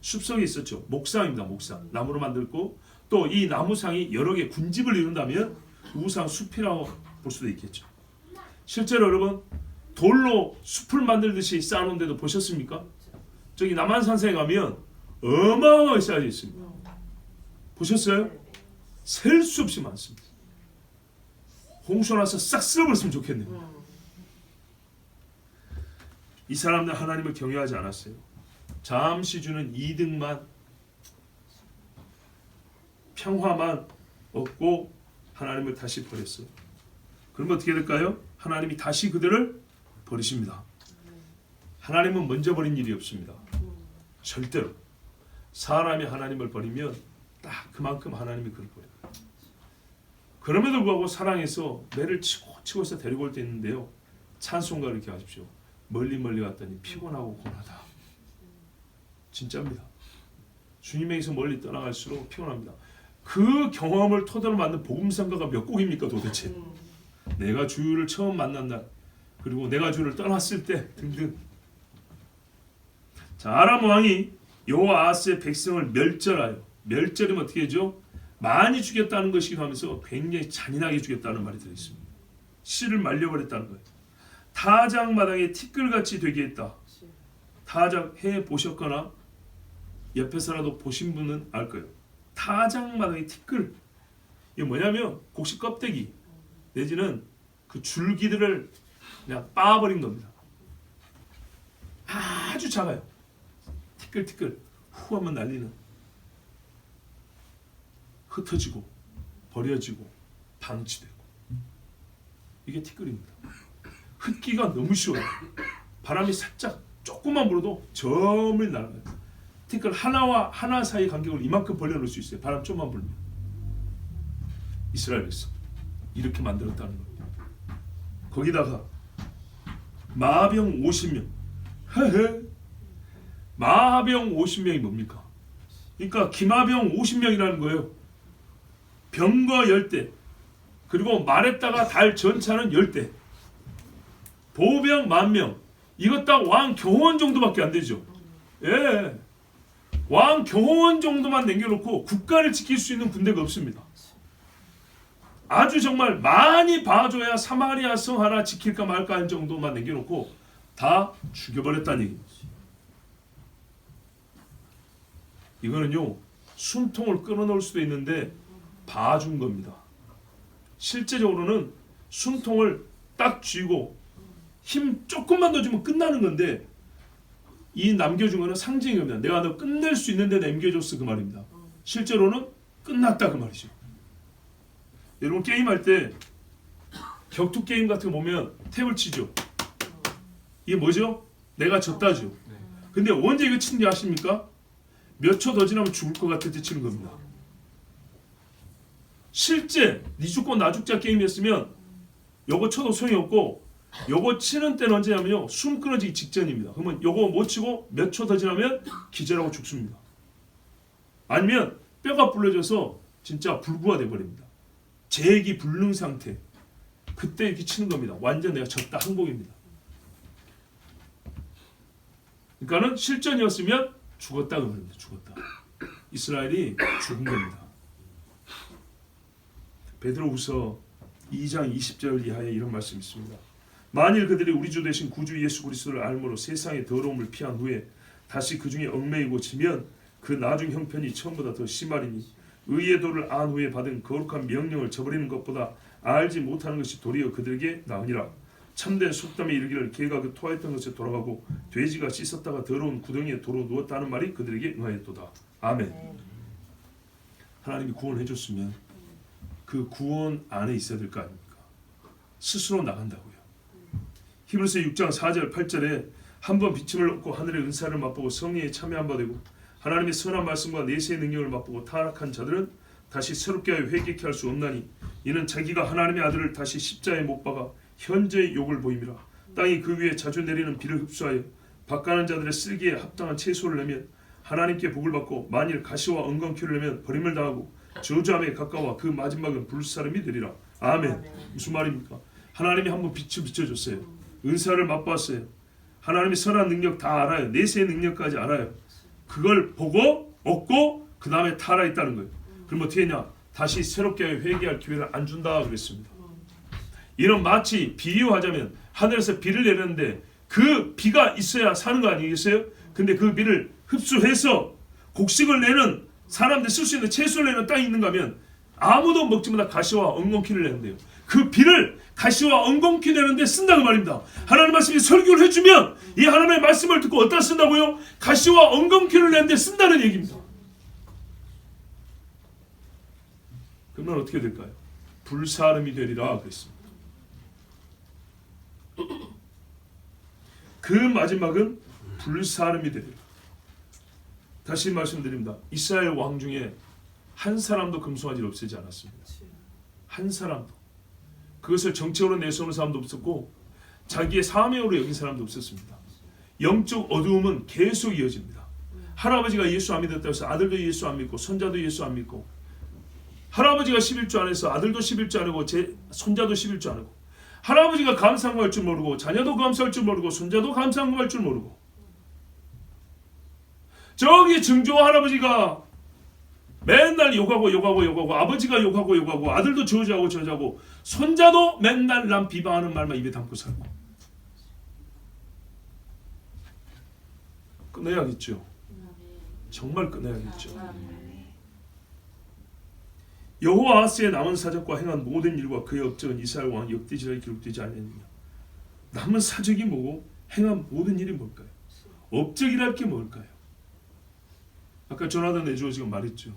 숲속에 있었죠. 목상입니다. 목상. 나무로 만들고 또 이 나무상이 여러 개 군집을 이룬다면 우상 숲이라고 볼 수도 있겠죠. 실제로 여러분 돌로 숲을 만들듯이 쌓아놓은 데도 보셨습니까? 저기 남한산성에 가면 어마어마하게 쌓여져 있습니다. 보셨어요? 셀 수 없이 많습니다. 홍수 나서 싹 쓸어버렸으면 좋겠네요. 이 사람들 하나님을 경외하지 않았어요. 잠시 주는 이득만, 평화만 얻고 하나님을 다시 버렸어요. 그러면 어떻게 될까요? 하나님이 다시 그들을 버리십니다. 하나님은 먼저 버린 일이 없습니다. 절대로. 사람이 하나님을 버리면 딱 그만큼 하나님이 그를 버려요. 그럼에도 불구하고 사랑해서 매를 치고 해서 데리고 올 때 있는데요. 찬송가 이렇게 하십시오. 멀리 갔더니 피곤하고 고나다. 진짜입니다. 주님에게서 멀리 떠나갈수록 피곤합니다. 그 경험을 토대로 만든 복음성가가 몇 곡입니까 도대체? 내가 주를 처음 만난 날, 그리고 내가 주를 떠났을 때 등등. 자, 아람 왕이 여호아스의 백성을 멸절하여, 멸절이면 어떻게 하죠? 많이 죽였다는 것이기도 하면서 굉장히 잔인하게 죽였다는 말이 들어있습니다. 씨를 말려버렸다는 거예요. 타작마당에 티끌같이 되게 했다. 타작 해 보셨거나 옆에서라도 보신 분은 알 거예요. 타작마당에 티끌. 이게 뭐냐면 곡식 껍데기 내지는 그 줄기들을 그냥 빻아버린 겁니다. 아주 작아요. 티끌 후 하면 날리는. 흩어지고 버려지고 방치되고. 이게 티끌입니다. 흩기가 너무 쉬워요. 바람이 살짝 조금만 불어도 저물 날아가요. 티끌 하나와 하나 사이 간격을 이만큼 벌려놓을 수 있어요. 바람 좀만 불면. 이스라엘 백성 이렇게 만들었다는 겁니다. 거기다가 마병 50명. 마병 50명이 뭡니까? 그러니까 기마병 50명이라는 거예요. 병거 10대, 그리고 말했다가 달 전차는 10대, 보병 10,000명. 이것 딱 왕 경호원 정도밖에 안 되죠. 예, 왕 경호원 정도만 남겨놓고 국가를 지킬 수 있는 군대가 없습니다. 아주 정말 많이 봐줘야 사마리아 성 하나 지킬까 말까 할 정도만 남겨놓고 다 죽여버렸다는 얘기입니다. 이거는요, 숨통을 끊어놓을 수도 있는데 봐준 겁니다. 실제적으로는 숨통을 딱 쥐고 힘 조금만 더 주면 끝나는 건데, 이 남겨준 거는 상징이 겁니다. 내가 너 끝낼 수 있는데 남겨줬어, 그 말입니다. 실제로는 끝났다, 그 말이죠. 여러분 게임할 때 격투 게임 같은 거 보면 탭을 치죠. 이게 뭐죠? 내가 졌다죠. 근데 언제 이거 치는지 아십니까? 몇 초 더 지나면 죽을 것 같을 때 치는 겁니다. 실제 니 죽고 나 죽자 게임이었으면 요거 쳐도 소용이 없고 요거 치는 때는 언제냐면요, 숨 끊어지기 직전입니다. 그러면 요거 못 치고 몇 초 더 지나면 기절하고 죽습니다. 아니면 뼈가 불러져서 진짜 불구가 돼버립니다. 제기 불능 상태. 그때 이렇게 치는 겁니다. 완전 내가 졌다, 항복입니다. 그러니까는 실전이었으면 죽었다 그 말입니다. 죽었다. 이스라엘이 죽은 겁니다. 베드로후서 2장 20절 이하에 이런 말씀이 있습니다. 만일 그들이 우리 주 되신 구주 예수 그리스도를 알므로 세상의 더러움을 피한 후에 다시 그 중에 얽매이고 지면 그 나중 형편이 처음보다 더 심하리니 의의 도를 안 후에 받은 거룩한 명령을 저버리는 것보다 알지 못하는 것이 도리어 그들에게 나으니라. 참된 속담에 이르기를 개가 그 토하였던 것에 돌아가고 돼지가 씻었다가 더러운 구덩이에 도로 누웠다는 말이 그들에게 응하였도다. 아멘. 하나님이 구원해 줬으면 그 구원 안에 있어야 될 거 아닙니까? 스스로 나간다고요. 히브리서 6장 4절 8절에 한번 비침을 얻고 하늘의 은사를 맛보고 성령에 참여한 바 되고 하나님의 선한 말씀과 내세의 능력을 맛보고 타락한 자들은 다시 새롭게 하여 회개케 할 수 없나니 이는 자기가 하나님의 아들을 다시 십자가에 못 박아 현재의 욕을 보임이라. 땅이 그 위에 자주 내리는 비를 흡수하여 밭가는 자들의 쓸기에 합당한 채소를 내면 하나님께 복을 받고 만일 가시와 엉겅퀴를 내면 버림을 당하고 저주함에 가까워 그 마지막은 불사름이 되리라. 아멘. 무슨 말입니까? 하나님이 한번 빛을 비춰줬어요. 은사를 맛봤어요. 하나님의 선한 능력 다 알아요. 내세의 능력까지 알아요. 그걸 보고 얻고 그 다음에 타락했다는 거예요. 그럼 어떻게 했냐? 다시 새롭게 회개할 기회를 안 준다 그랬습니다. 이런 마치 비유하자면 하늘에서 비를 내렸는데 그 비가 있어야 사는 거 아니겠어요? 근데 그 비를 흡수해서 곡식을 내는 사람들 쓸 수 있는 채소를 내는 땅이 있는가 하면 아무도 먹지 못한 가시와 엉겅퀴를 내는데요. 그 비를 가시와 엉겅퀴 내는데 쓴다고 말입니다. 하나님 말씀이 설교를 해주면 이 하나님의 말씀을 듣고 어디다 쓴다고요? 가시와 엉겅퀴를 내는데 쓴다는 얘기입니다. 그러면 어떻게 될까요? 불사름이 되리라 그랬습니다. 그 마지막은 불사름이 되리라. 다시 말씀드립니다. 이스라엘 왕 중에 한 사람도 금송아지를 없애지 않았습니다. 한 사람도. 그것을 정책으로 내세우는 사람도 없었고 자기의 사명으로 여긴 사람도 없었습니다. 영적 어두움은 계속 이어집니다. 할아버지가 예수 안 믿었다고 해서 아들도 예수 안 믿고 손자도 예수 안 믿고 할아버지가 11조 안 해서 아들도 11조 안 하고 제 손자도 11조 안 하고 할아버지가 감상할 줄 모르고 자녀도 감사할 줄 모르고 손자도 감상할 줄 모르고 저기 증조 할아버지가 맨날 욕하고 아버지가 욕하고 아들도 저주하고 손자도 맨날 남 비방하는 말만 입에 담고 살고 끊어야겠죠. 정말 끊어야겠죠. 여호와 아하스의 남은 사적과 행한 모든 일과 그의 업적은 이스라엘 왕 역대지라에 기록되지 않았느냐. 남은 사적이 뭐고 행한 모든 일이 뭘까요? 업적이랄 게 뭘까요? 아까 조나단 에드워즈가 말했죠.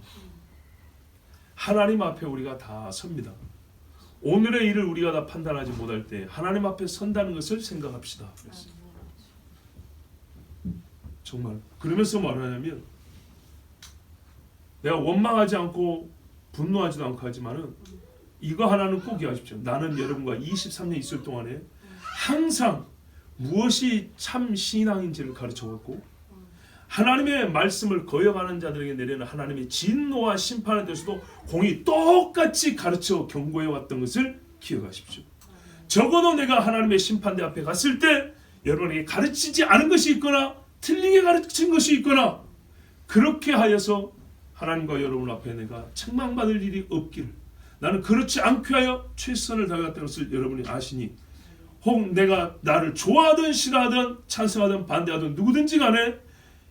하나님 앞에 우리가 다 섭니다. 오늘의 일을 우리가 다 판단하지 못할 때 하나님 앞에 선다는 것을 생각합시다. 그랬어요. 정말 그러면서 말하냐면 내가 원망하지 않고 분노하지도 않고 하지만은 이거 하나는 꼭 기억하십시오. 나는 여러분과 23년 있을 동안에 항상 무엇이 참 신앙인지를 가르쳐왔고 하나님의 말씀을 거역하는 자들에게 내리는 하나님의 진노와 심판에 대해서도 공이 똑같이 가르쳐 경고해 왔던 것을 기억하십시오. 적어도 내가 하나님의 심판대 앞에 갔을 때 여러분에게 가르치지 않은 것이 있거나 틀리게 가르친 것이 있거나 그렇게 하여서 하나님과 여러분 앞에 내가 책망받을 일이 없기를 나는 그렇지 않게 하여 최선을 다해왔다는 것을 여러분이 아시니 혹 내가 나를 좋아하든 싫어하든 찬성하든 반대하든 누구든지 간에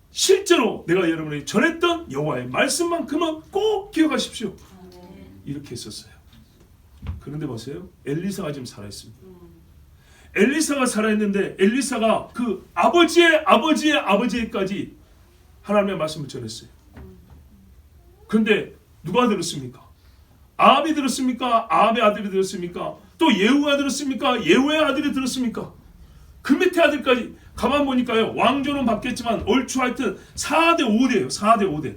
실제로 내가 여러분에게 전했던 여호와의 말씀만큼은 꼭 기억하십시오. 이렇게 했었어요. 그런데 보세요. 엘리사가 지금 살아있습니다. 엘리사가 살아있는데 엘리사가 그 아버지까지 하나님의 말씀을 전했어요. 그런데 누가 들었습니까? 아합이 들었습니까? 아합의 아들이 들었습니까? 또 예후가 들었습니까? 예후의 아들이 들었습니까? 그 밑에 아들까지 가만 보니까요. 왕조는 바뀌었지만 얼추 하여튼 4대 5대예요. 4대 5대.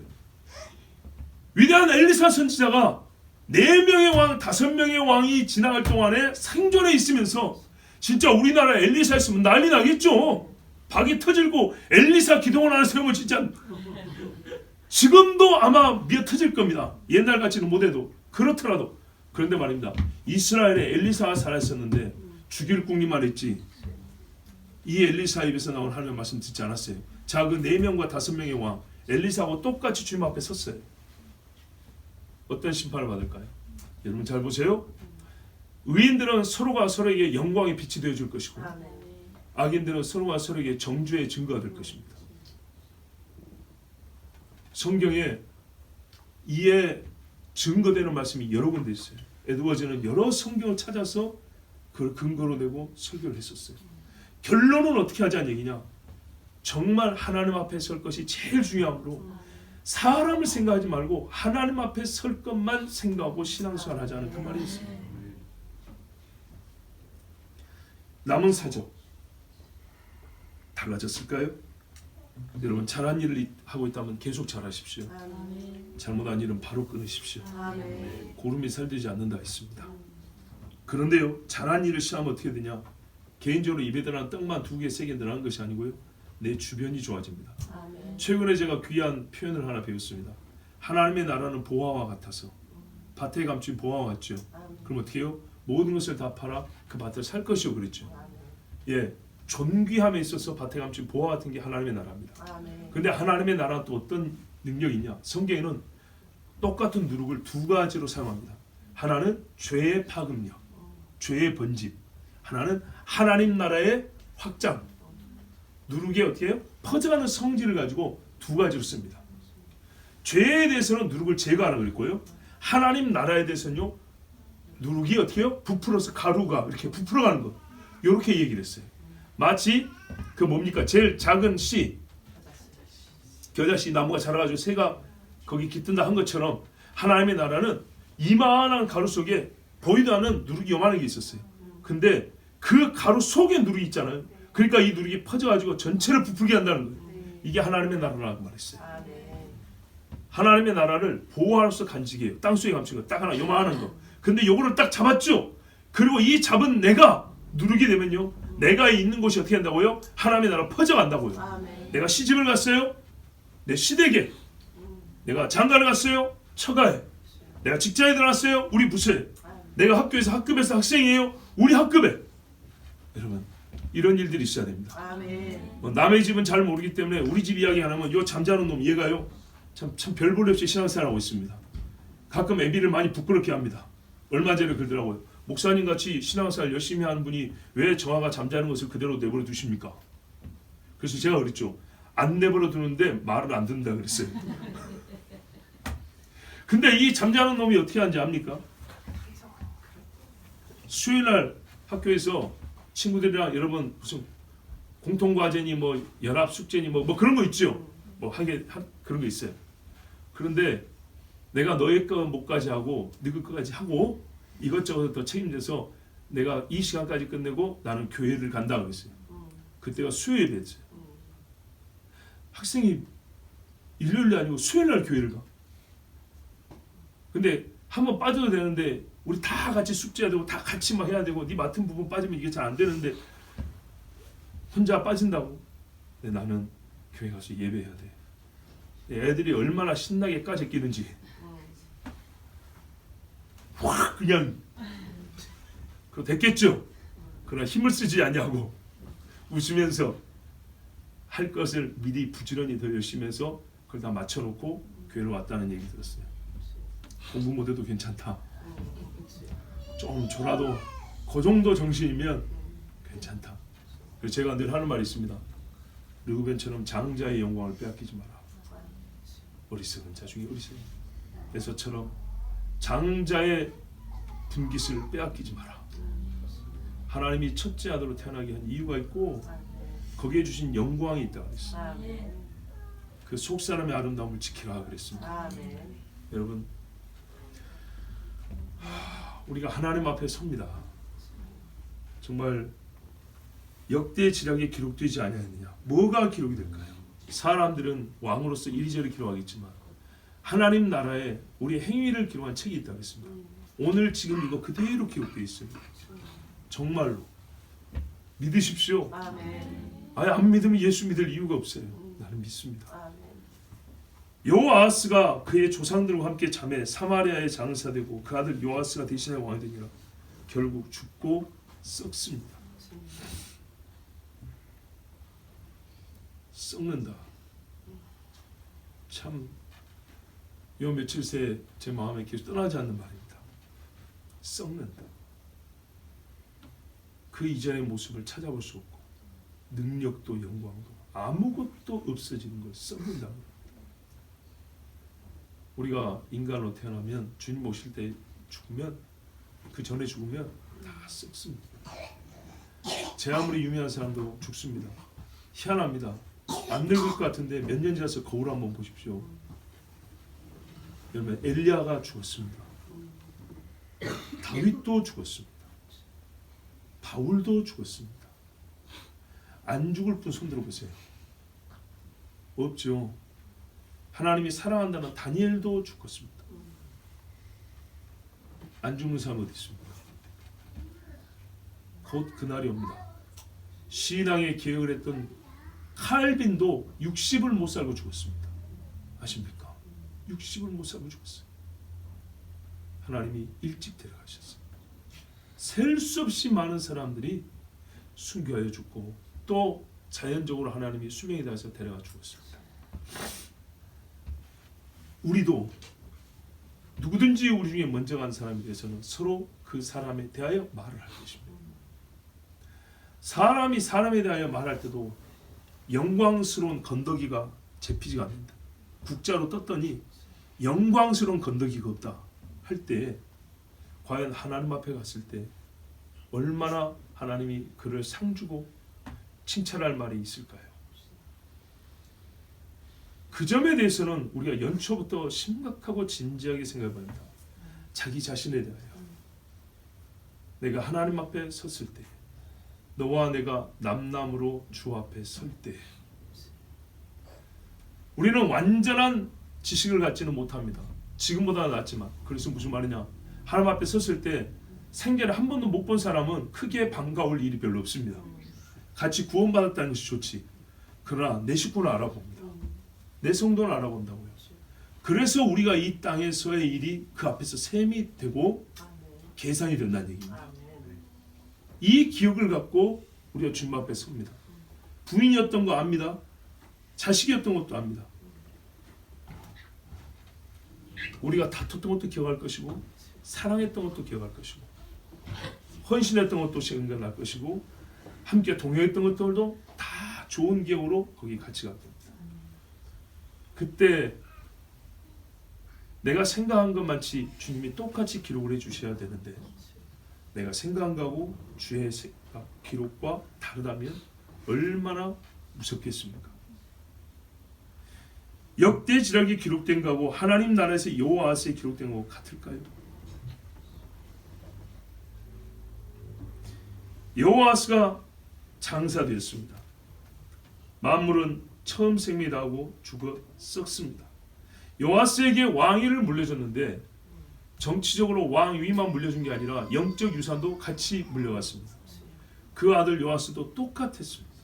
위대한 엘리사 선지자가 4명의 왕, 5명의 왕이 지나갈 동안에 생존해 있으면서 진짜 우리나라 엘리사 있으면 난리 나겠죠. 박이 터질고 엘리사 기도원 하나 세우면 진짜 지금도 아마 미어 터질 겁니다. 옛날같이는 못해도 그렇더라도. 그런데 말입니다. 이스라엘에 엘리사가 살아있었는데 죽일 궁리만 했지 이 엘리사 입에서 나온 하나님의 말씀 듣지 않았어요. 자, 그 4명과 5명의 왕 엘리사하고 똑같이 주님 앞에 섰어요. 어떤 심판을 받을까요? 여러분 잘 보세요. 의인들은 서로가 서로에게 영광의 빛이 되어줄 것이고 악인들은 서로가 서로에게 정죄의 증거가 될 것입니다. 성경에 이에 증거되는 말씀이 여러 군데 있어요. 에드워즈는 여러 성경을 찾아서 그걸 근거로 내고 설교를 했었어요. 결론은 어떻게 하자는 얘기냐? 정말 하나님 앞에 설 것이 제일 중요하므로 사람을 생각하지 말고 하나님 앞에 설 것만 생각하고 신앙생활 하자는 그 말이 있어요. 남은 사적 달라졌을까요? 여러분 잘한 일을 하고 있다면 계속 잘하십시오. 잘못한 일은 바로 끊으십시오. 고름이 살되지 않는다 했습니다. 그런데요, 잘한 일을 시작하면 어떻게 되냐? 개인적으로 입에 들어간 떡만 2개, 3개 들어간 것이 아니고요, 내 주변이 좋아집니다. 최근에 제가 귀한 표현을 하나 배웠습니다. 하나님의 나라는 보화와 같아서 밭에 감춘 보화와 같죠. 그럼 어떻게 해요? 모든 것을 다 팔아 그 밭을 살 것이요 그랬죠. 예, 존귀함에 있어서 밭에 감춘 보화 같은 게 하나님의 나라입니다. 근데 하나님의 나라는 또 어떤 능력이 있냐? 성경에는 똑같은 누룩을 2가지로 사용합니다. 하나는 죄의 파급력, 죄의 번짐. 하나는 하나님 나라의 확장. 누룩이 어떻게 해요? 퍼져가는 성질을 가지고 2가지로 씁니다. 죄에 대해서는 누룩을 제거하라 그랬고요. 하나님 나라에 대해서는요, 누룩이 어떻게 해요? 부풀어서 가루가 이렇게 부풀어가는 것. 이렇게 얘기를 했어요. 마치 그 뭡니까? 제일 작은 씨, 겨자씨 나무가 자라가지고 새가 거기 깃든다 한 것처럼 하나님의 나라는 이만한 가루 속에 보이도 않는 누룩이 요만한 게 있었어요. 근데 그 가루 속에 누룩이 있잖아요. 그러니까 이 누룩이 퍼져가지고 전체를 부풀게 한다는 거예요. 이게 하나님의 나라라고 말했어요. 하나님의 나라를 보호하로서 간직이에요. 땅속에 감춘 거 딱 하나 요만한 거. 근데 요거를 딱 잡았죠. 그리고 이 잡은 내가 누르게 되면요, 내가 있는 곳이 어떻게 한다고요? 하나님의 나라 퍼져간다고요. 내가 시집을 갔어요, 내 시댁에. 내가 장가를 갔어요, 처가에. 내가 직장에 들어갔어요, 우리 부서에. 내가 학교에서 학급에서 학생이에요, 우리 학급에. 여러분, 이런 일들이 있어야 됩니다. 남의 집은 잘 모르기 때문에 우리 집 이야기 안 하면 요 잠자는 놈 얘가요, 참 별 볼 없이 신앙생활 하고 있습니다. 가끔 애비를 많이 부끄럽게 합니다. 얼마 전에 그러더라고요. 목사님 같이 신앙생활 열심히 하는 분이 왜 정아가 잠자는 것을 그대로 내버려 두십니까? 그래서 제가 그랬죠. 안 내버려 두는데 말을 안 듣는다 그랬어요. 근데 이 잠자는 놈이 어떻게 하는지 압니까? 수요일날 학교에서 친구들이랑 여러분 무슨 공통과제니 뭐 연합 숙제니 뭐 그런 거 있죠. 뭐 그런 거 있어요. 그런데 내가 너의 거 뭐까지 하고 너희 거까지 하고 이것저것 더 책임져서 내가 이 시간까지 끝내고 나는 교회를 간다 그랬어요. 그때가 수요일이었어요. 학생이 일요일이 아니고 수요일날 교회를 가. 근데 한번 빠져도 되는데 우리 다 같이 숙제해야 되고 다 같이 막 해야 되고 네 맡은 부분 빠지면 이게 잘 안 되는데 혼자 빠진다고. 근데 나는 교회 가서 예배해야 돼. 애들이 얼마나 신나게 까지 끼는지 확 그냥 그거 됐겠죠. 그러나 힘을 쓰지 않냐고 웃으면서 할 것을 미리 부지런히 더 열심히 해서 그걸 다 맞춰놓고 교회를 왔다는 얘기 들었어요. 공부 못해도 괜찮다. 좀 졸아도 그 정도 정신이면 괜찮다. 그래서 제가 늘 하는 말이 있습니다. 르우벤처럼 장자의 영광을 빼앗기지 마라. 어리석은 자 중에 어리석은 에서처럼 장자의 분깃을 빼앗기지 마라. 하나님이 첫째 아들로 태어나게 한 이유가 있고 거기에 주신 영광이 있다고 그랬어요. 그 속사람의 아름다움을 지키라 그랬습니다. 여러분, 우리가 하나님 앞에 섭니다. 정말 역대 지략에 기록되지 아니하느냐. 뭐가 기록이 될까요? 사람들은 왕으로서 이리저리 기록하겠지만 하나님 나라에 우리 행위를 기록한 책이 있다고 했습니다. 오늘 지금 이거 그대로 기록되어 있습니다. 정말로 믿으십시오. 아예 안 믿으면 예수 믿을 이유가 없어요. 나는 믿습니다. 여호아하스가 그의 조상들과 함께 잠에 사마리아에 장사되고 그 아들 요아스가 대신하여 왕이 되니라. 결국 죽고 썩습니다. 썩는다. 참 요 며칠 새 제 마음에 계속 떠나지 않는 말입니다. 썩는다. 그 이전의 모습을 찾아볼 수 없고 능력도 영광도 아무것도 없어지는 걸 썩는다. 우리가 인간으로 태어나면 주님 오실 때 죽으면 그 전에 죽으면 다 썩습니다. 제 아무리 유명한 사람도 죽습니다. 희한합니다. 안 늙을 것 같은데 몇 년 지나서 거울 한번 보십시오. 여러분 엘리야가 죽었습니다. 다윗도 죽었습니다. 바울도 죽었습니다. 안 죽을 분 손들어 보세요. 없죠. 하나님이 사랑한다는 다니엘도 죽었습니다. 안 죽는 사람 어디 있습니까? 곧 그날이 옵니다. 신앙의 개혁을 했던 칼빈도 60을 못 살고 죽었습니다. 아십니까? 60을 못 살고 죽었어요. 하나님이 일찍 데려가셨습니다. 셀 수 없이 많은 사람들이 순교하여 죽고 또 자연적으로 하나님이 수명에 대해서 데려가 죽었습니다. 우리도 누구든지 우리 중에 먼저 간 사람에 대해서는 서로 그 사람에 대하여 말을 할 것입니다. 사람이 사람에 대하여 말할 때도 영광스러운 건더기가 잡히지가 않는다. 국자로 떴더니 영광스러운 건더기가 없다 할 때 과연 하나님 앞에 갔을 때 얼마나 하나님이 그를 상주고 칭찬할 말이 있을까요? 그 점에 대해서는 우리가 연초부터 심각하고 진지하게 생각해야 합니다. 자기 자신에 대하여 내가 하나님 앞에 섰을 때 너와 내가 남남으로 주 앞에 설 때 우리는 완전한 지식을 갖지는 못합니다. 지금보다 낫지만 그래서 무슨 말이냐 하나님 앞에 섰을 때 생전에 한 번도 못 본 사람은 크게 반가울 일이 별로 없습니다. 같이 구원받았다는 것이 좋지. 그러나 내 식구는 알아봅니다. 내 성도는 알아본다고요. 그래서 우리가 이 땅에서의 일이 그 앞에서 셈이 되고 계산이 된다는 얘기입니다. 이 기억을 갖고 우리가 주님 앞에 섭니다. 부인이었던 거 압니다. 자식이었던 것도 압니다. 우리가 다퉜던 것도 기억할 것이고 사랑했던 것도 기억할 것이고 헌신했던 것도 생각날 것이고 함께 동요했던 것들도 다 좋은 기억으로 거기 같이 갈 겁니다. 그때 내가 생각한 것만치 주님이 똑같이 기록을 해주셔야 되는데 내가 생각한 거하고 주의 기록과 다르다면 얼마나 무섭겠습니까? 역대 지략이 기록된 거하고 하나님 나라에서 여호아하스에 기록된 거하고 같을까요? 여호아하스가 장사되었습니다. 만물은 처음 생명이 나고 죽어 썩습니다. 여호아스에게 왕위를 물려줬는데 정치적으로 왕위만 물려준 게 아니라 영적 유산도 같이 물려갔습니다. 그 아들 요아스도 똑같았습니다.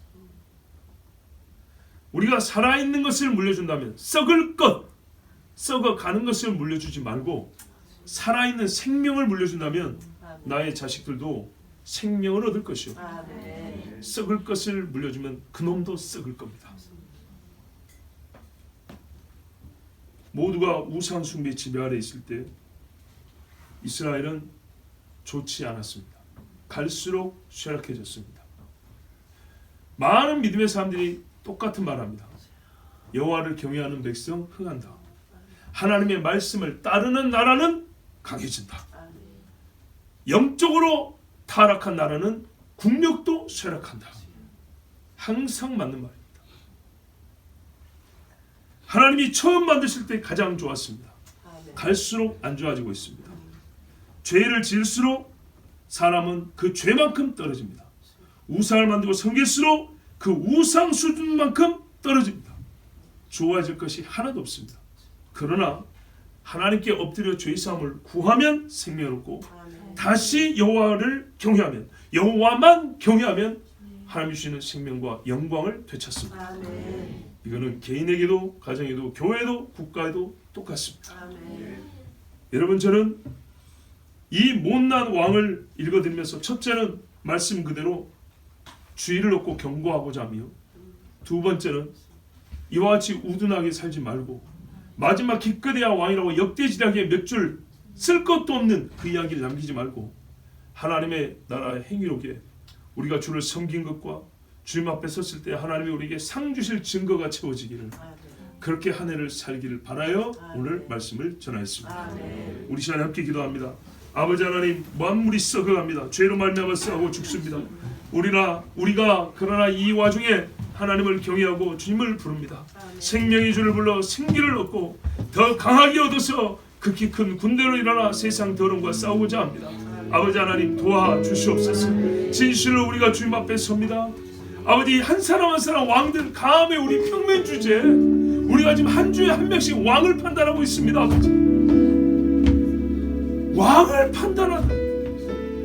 우리가 살아있는 것을 물려준다면 썩을 것, 썩어가는 것을 물려주지 말고 살아있는 생명을 물려준다면 나의 자식들도 생명을 얻을 것이요. 썩을 것을 물려주면 그놈도 썩을 겁니다. 모두가 우상 숭배 지배 아래 있을 때 이스라엘은 좋지 않았습니다. 갈수록 쇠락해졌습니다. 많은 믿음의 사람들이 똑같은 말합니다. 여호와를 경외하는 백성 흥한다. 하나님의 말씀을 따르는 나라는 강해진다. 영적으로 타락한 나라는 국력도 쇠락한다. 항상 맞는 말입니다. 하나님이 처음 만드실 때 가장 좋았습니다. 갈수록 안 좋아지고 있습니다. 죄를 지을수록 사람은 그 죄만큼 떨어집니다. 우상을 만들고 섬길수록 그 우상 수준만큼 떨어집니다. 좋아질 것이 하나도 없습니다. 그러나 하나님께 엎드려 죄사함을 구하면 생명을 얻고 다시 여호와를 경외하면, 여호와만 경외하면 하나님이 주시는 생명과 영광을 되찾습니다. 이거는 개인에게도 가정에도 교회도 국가에도 똑같습니다. 여러분, 저는 이 못난 왕을 읽어드리면서 첫째는 말씀 그대로 주의를 얻고 경고하고자 하며, 두 번째는 이와 같이 우둔하게 살지 말고 마지막 기껏해야 왕이라고 역대지략에 몇 줄 쓸 것도 없는 그 이야기를 남기지 말고 하나님의 나라의 행위로게 우리가 주를 섬긴 것과 주님 앞에 섰을 때 하나님이 우리에게 상 주실 증거가 채워지기를, 그렇게 한 해를 살기를 바라여 오늘 말씀을 전하였습니다. 우리 시간에 함께 기도합니다. 아버지 하나님, 만물이 썩어갑니다. 죄로 말미암아 썩고 죽습니다. 우리가 그러나 이 와중에 하나님을 경외하고 주님을 부릅니다. 생명의 주를 불러 생기를 얻고 더 강하게 얻어서 극히 큰 군대로 일어나 세상 더러움과 싸우고자 합니다. 아버지 하나님, 도와주시옵소서. 진실로 우리가 주님 앞에 섭니다. 아버지, 한 사람 한 사람 왕들, 감히 우리 평면 주제 우리가 지금 한 주에 한 명씩 왕을 판단하고 있습니다. 아버지, 왕을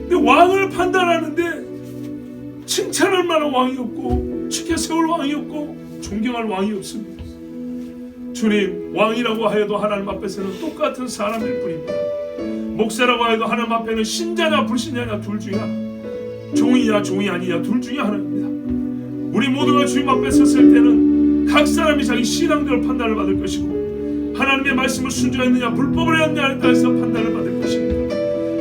근데 왕을 판단하는데 칭찬할 만한 왕이 없고 지켜 세울 왕이 없고 존경할 왕이 없습니다. 주님, 왕이라고 하여도 하나님 앞에서는 똑같은 사람일 뿐입니다. 목사라고 하여도 하나님 앞에는 신자냐 불신자냐 둘 중에 하나, 종이냐 종이 아니냐 둘 중에 하나입니다. 우리 모두가 주님 앞에 섰을 때는 각 사람이 자기 신앙대로 판단을 받을 것이고, 하나님의 말씀을 순종했느냐 불법을 했느냐에 따라서 판단을 받을 것입니다.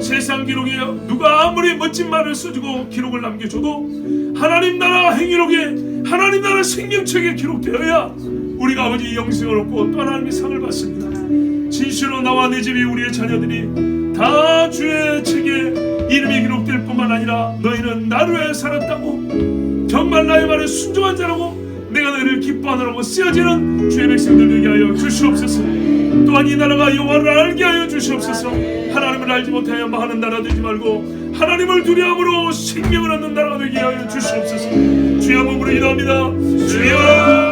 세상 기록에 누가 아무리 멋진 말을 써주고 기록을 남겨줘도 하나님 나라 행위록에, 하나님 나라 생명책에 기록되어야 우리가 아버지 영생을 얻고 또 하나님의 상을 받습니다. 진실로 나와 내 집이, 우리의 자녀들이 다 주의 책에 이름이 기록될 뿐만 아니라 너희는 나를 위해 살았다고, 정말 나의 말에 순종한 자라고 내가 너희를 기뻐하느라고 쓰여지는 주의 백성들 되게 하여 주시옵소서. 또한 이 나라가 여호와를 알게 하여 주시옵소서. 하나님을 알지 못하여 망하는 나라 되지 말고 하나님을 두려움으로 생명을 얻는 나라가 되게 하여 주시옵소서. 주여, 몸으로 기도합니다. 주여.